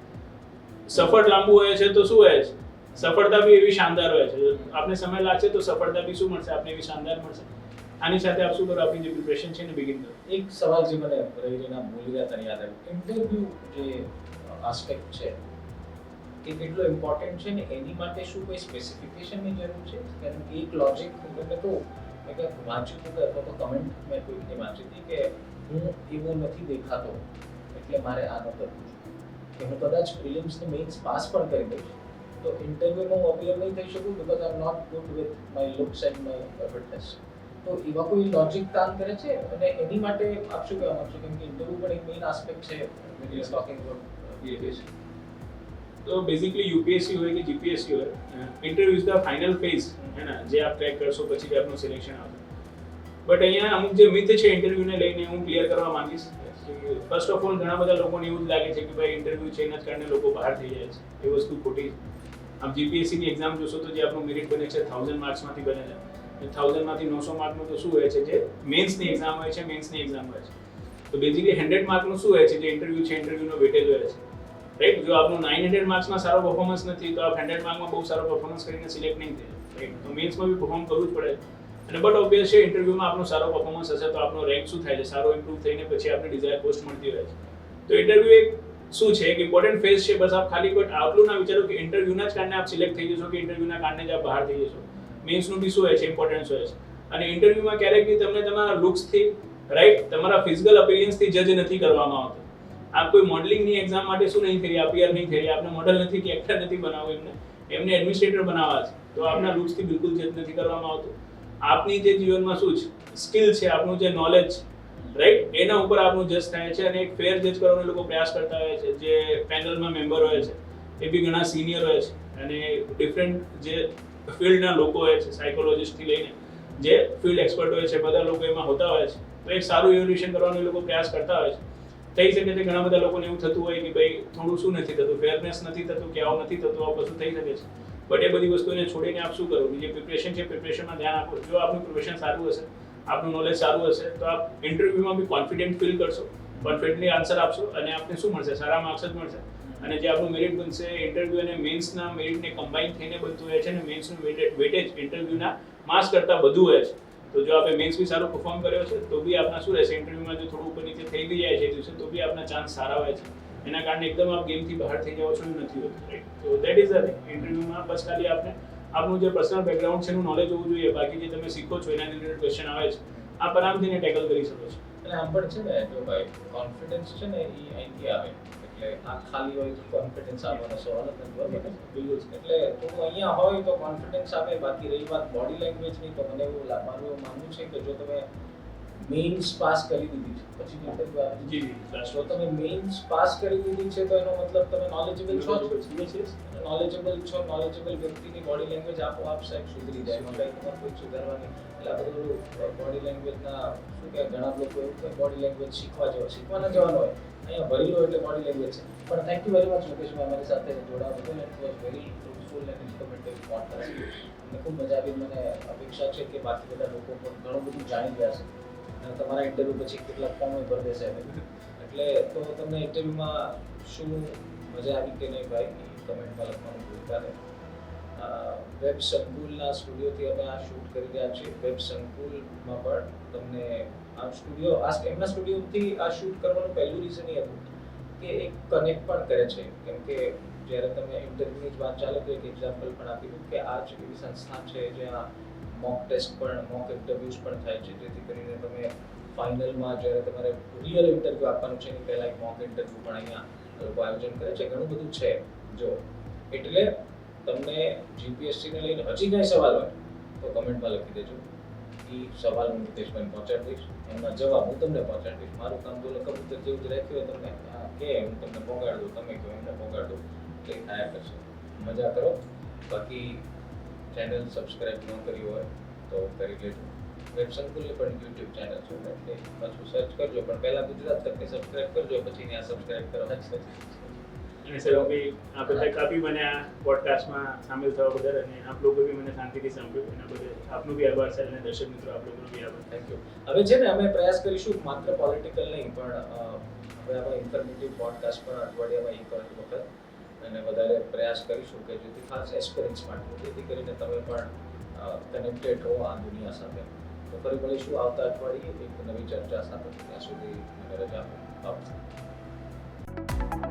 Speaker 2: સફળ લાંબુ હોય છે તો શું હોય છે, સફળતા બી એવી શાનદાર હોય છે. આપને સમય લાગશે તો સફળતા બી શું મળશે, આપને એવી શાનદાર મળશે. આની સાથે આપ શું કરો, આપની જે પ્રિપરેશન છે ને બિગિન કરો.
Speaker 1: એક સવાલ જે મને રહીના ભૂલી ગયા તને યાદ આવ્યું, ઇન્ટરવ્યુ જે આસ્પેક્ટ છે એ કેટલો ઇમ્પોર્ટન્ટ છે ને એની માટે શું કોઈ સ્પેસિફિકેશનની જરૂર છે? કારણ કે એક લોજિક તમને તો મેં કંઈક વાંચ્યું હતું કે અથવા તો કમેન્ટ મેં કોઈકની વાંચી હતી કે હું એવો નથી દેખાતો એટલે મારે આ ન કરવું છે, કે હું કદાચ પ્રિલિમ્સ ને મેઇન્સ પાસ પણ કરી દઈશ તો ઇન્ટરવ્યુમાં હું અપિયર નહીં થઈ શકું because I am not good with my looks and my fitness. તો એવા કોઈ લોજિક કામ કરે છે અને એની માટે આપ શું કહેવા માંગશો? કેમ કે ઇન્ટરવ્યુ પણ એક મેઇન આસ્પેક્ટ છે when you are talking about UPSC.
Speaker 2: તો બેઝિકલી યુપીએસસી હોય કે જીપીએસસી હોય, interview is the final phase, હે ને, જે આપ ક્રેક કરશો પછી જ આપનું સિલેક્શન આવશે. બટ અહીંયા અમુક જે મિથ છે ઇન્ટરવ્યુને લઈને હું ક્લિયર કરવા માંગીશ. ફર્સ્ટ ઓફ ઓલ ઘણા બધા લોકોને એવું જ લાગે છે કે ભાઈ ઇન્ટરવ્યુ છે એના જ કારણે લોકો બહાર થઈ જાય છે. એ વસ્તુ ખોટી છે. આપ જીપીએસસીની એક્ઝામ જોશો તો જે આપણું મેરિટ બને છે 1000 માર્ક્સમાંથી બને છે. 1000 માંથી 900 માર્કનું તો શું હોય છે, જે મેન્સની એક્ઝામ હોય છે, મેન્સની એક્ઝામ હોય છે. તો બેઝિકલી 100 માર્કનું શું હોય છે, જે ઇન્ટરવ્યુ છે, ઇન્ટરવ્યુનો વેટેજ હોય છે, રાઈટ? જો આપનું 900 માર્ક્સમાં સારો પરફોર્મન્સ નથી તો આપ 100 માર્કમાં બહુ સારો પરફોર્મન્સ કરીને સિલેક્ટ નહીં થઈ, રાઈટ? તો મેન્સમાં બી પરફોર્મ કરવું જ પડે. અને બટ ઓબ્વિયસ છે ઇન્ટરવ્યુમાં આપનો સારો પરફોર્મન્સ હશે તો આપનો રેન્ક શું થાય છે, સારો ઇમ્પ્રૂવ થઈને પછી આપણે ડિઝાયર પોસ્ટ મળતી હોય છે. તો ઇન્ટરવ્યુ એક શું છે, એક ઇમ્પોર્ટન્ટ ફેઝ છે. બસ આપ ખાલી બટ આટલું ના વિચારો કે ઇન્ટરવ્યુના જ કારણે આપ સિલેક્ટ થઈ જશો કે ઇન્ટરવ્યુના કારણે જ આપ બહાર થઈ જશો. મેન્સનું બી શું હોય છે, ઇમ્પોર્ટન્સ હોય છે. અને ઇન્ટરવ્યુમાં ક્યારેક બી તમને તમારા લુક્સથી, રાઈટ, તમારા ફિઝિકલ અપિયરન્સથી જજ નથી કરવામાં આવતો. આપ કોઈ મોડલિંગની એક્ઝામ માટે શું નહીં થઈ રહ્યા, અપિયર નહીં થઈ રહ્યા, આપને મોડલ નથી કે એક્ટર નથી બનાવવું, એમને એડમિનિસ્ટ્રેટર બનાવવા છે, તો આપના લુક્સથી બિલકુલ જજ નથી કરવામાં આવતું. આપની જે જીવનમાં શું છે, સ્કિલ છે, આપનું જે નોલેજ, રાઈટ, એના ઉપર આપનું જજ થાય છે. અને એક ફેર જજ કરવાનો લોકો પ્રયાસ કરતા હોય છે. જે પેનલમાં મેમ્બર હોય છે એ બી ઘણા સિનિયર હોય છે અને ડિફરન્ટ જે ફિલ્ડના લોકો હોય છે, સાયકોલોજિસ્ટથી લઈને જે ફિલ્ડ એક્સપર્ટ હોય છે, બધા લોકો એમાં હોતા હોય છે. તો એક સારું ઇવોલ્યુશન કરવાનો એ લોકો પ્રયાસ કરતા હોય છે. થઈ શકે છે ઘણા બધા લોકોને એવું થતું હોય કે ભાઈ થોડું શું નથી થતું, ફેરનેસ નથી થતું, કે આવું નથી થતું, આવું કશું થઈ શકે છે. બટ એ બધી વસ્તુને છોડીને આપ શું કરો, જે પ્રિપરેશન છે પ્રિપરેશનમાં ધ્યાન આપો. જો આપનું પ્રિપરેશન સારું હશે, આપનું નોલેજ સારું હશે તો આપ ઇન્ટરવ્યુમાં બી કોન્ફિડન્ટ ફીલ કરશો, કોન્ફિડન્ટલી આન્સર આપશો અને આપને શું મળશે, સારા માર્ક્સ જ મળશે. અને જે આપણું મેરિટ બનશે, ઇન્ટરવ્યુ અને મેન્સના મેરિટને કમ્બાઈન થઈને બનતું હોય છે. અને મેન્સનું વેટેજ ઇન્ટરવ્યુના માર્ક્સ કરતાં વધુ હોય છે. તો જો આપણે મેન્સ બી સારું પરફોર્મ કર્યો છે તો બી આપના શું રહેશે, ઇન્ટરવ્યુમાં જો થોડું ઉપર નીચે થઈ બી જાય છે દિવસે તો બી આપના ચાન્સ સારા હોય છે. એના કારણે એકદમ આપ ગેમથી બહાર થઈ જાઓ છો એવું નથી હોતું, રાઈટ? તો દેટ ઇઝ ધ થિંગ. ઇન્ટરવ્યુમાં બસ ખાલી આપને આપનું જે પર્સનલ બેકગ્રાઉન્ડ છે એનું નોલેજ હોવું જોઈએ. બાકી જે તમે શીખો છો એના રિલેટેડ ક્વેશ્ચન આવે છે, આપ આરામથી એને ટેકલ કરી શકો છો.
Speaker 1: અને આમ પણ છે ને, જો ભાઈ કોન્ફિડન્સ છે ને એ અહીંથી આવે, એટલે આ ખાલી હોય તો કોન્ફિડન્સ આવવાનો સવાલ જ નથી, બરાબર? બિલકુલ. એટલે થોડું અહીંયા હોય તો કોન્ફિડન્સ આવે. બાકી રહી વાત બોડી લેંગ્વેજની, તો મને એવું મારું એવું માનવું છે કે જો તમે મેઇન્સ પાસ કરી દીધી છે પછી ઇન્ટરવ્યુ આવે,
Speaker 2: જી,
Speaker 1: જો તમે મેઇન્સ પાસ કરી દીધી છે તો એનો મતલબ તમે નોલેજેબલ છો જ. નોલેજેબલ છો, નોલેજેબલ વ્યક્તિની બોડી લેંગ્વેજ આપોઆપ સાહેબ સુધરી જાય. એમાં કંઈ તમારે કોઈ સુધારવાની, એટલે આ બધું બોડી લેંગ્વેજના શું કહેવાય, ઘણા લોકો એવું કે બોડી લેંગ્વેજ શીખવાના જવાનું હોય, અહીંયા ભરી લો એટલે બોડી લેંગ્વેજ છે. પણ થેન્ક યુ વેરી મચ મુકેશભાઈ અમારી સાથે જોડાવા બદલ. It was very fruitful and informative podcast. મને ખૂબ મજા આવી. મને અપેક્ષા છે કે બાકી બધા લોકો પણ ઘણું બધું જાણી ગયા છે અને તમારા ઇન્ટરવ્યુ પછી કેટલાક ફોર્મ ભરી દેશે. એટલે તો તમને ઇન્ટરવ્યુમાં શું મજા આવી કે નહીં ભાઈ, કમેન્ટમાં લખવાનું ભૂલતા નહીં. વેબ સંકુલના સ્ટુડિયોથી અમે આ શૂટ કરી રહ્યા છીએ. વેબ સંકુલમાં પણ તમને આ સ્ટુડિયો, એમના સ્ટુડિયોથી આ શૂટ કરવાનું પહેલું રીઝન એ હતું કે એક કનેક્ટ પણ કરે છે. કેમ કે જ્યારે તમે ઇન્ટરવ્યુની જ વાત ચાલે તો એક એક્ઝામ્પલ પણ આપી કે આ જ એવી સંસ્થા છે જ્યાં મોક ટેસ્ટ પણ, મોક ઇન્ટરવ્યુઝ પણ થાય છે, જેથી કરીને તમે ફાઇનલમાં જ્યારે તમારે રિયલ ઇન્ટરવ્યુ આપવાનું છે એની પહેલાં એક મોક ઇન્ટરવ્યુ પણ અહીંયા લોકો આયોજન કરે છે. ઘણું બધું છે જો. એટલે તમને જીપીએસસીને લઈને હજી કાંઈ સવાલ હોય તો કમેન્ટમાં લખી દેજો. એ સવાલ હું મુકેશભાઈને પહોંચાડી દઈશ, એમના જવાબ હું તમને પહોંચાડી દઈશ. મારું કામ તો કબૂતર જેવું જ રાખ્યું હોય, તમને કે હું તમને પહોંચાડી દઉં, તમે કહો એમને પહોંચાડી દઉં, એટલે થયા કરશે. મજા કરો. બાકી ચેનલ સબસ્ક્રાઈબ ન કરી હોય તો કરી લેજો. વેબ સંકુલની પણ યુટ્યુબ ચેનલ છે એટલે પાછું સર્ચ કરજો, પણ પહેલાં ગુજરાત તકની સબસ્ક્રાઈબ કરજો, પછી ત્યાં સબસ્ક્રાઈબ કરો.
Speaker 2: અને સર બી આ બધા કાપી મને આ પોડકાસ્ટમાં સામેલ થવા બદલ અને આપ લોકો બી મને શાંતિથી સાંભળ્યું એના બદલ આપનો બી આભાર સર. અને દર્શક મિત્રો આપ લોકોનો બી આભાર.
Speaker 1: Thank you. હવે છે ને અમે પ્રયાસ કરીશું માત્ર પોલિટિકલ નહીં પણ હવે આપણે ઇન્ફોર્મેટિવ પોડકાસ્ટ પણ અઠવાડિયામાં એક વખત અને વધારે પ્રયાસ કરીશું કે જેથી ખાસ એસ્પિરન્ટ્સ માટે, જેથી કરીને તમે પણ કનેક્ટેડ રહો આ દુનિયા સાથે. તો ફરી મળીશું આવતા અઠવાડિયે એક નવી ચર્ચા સાથે. ત્યાં સુધી મને રજા આપો. આવજો.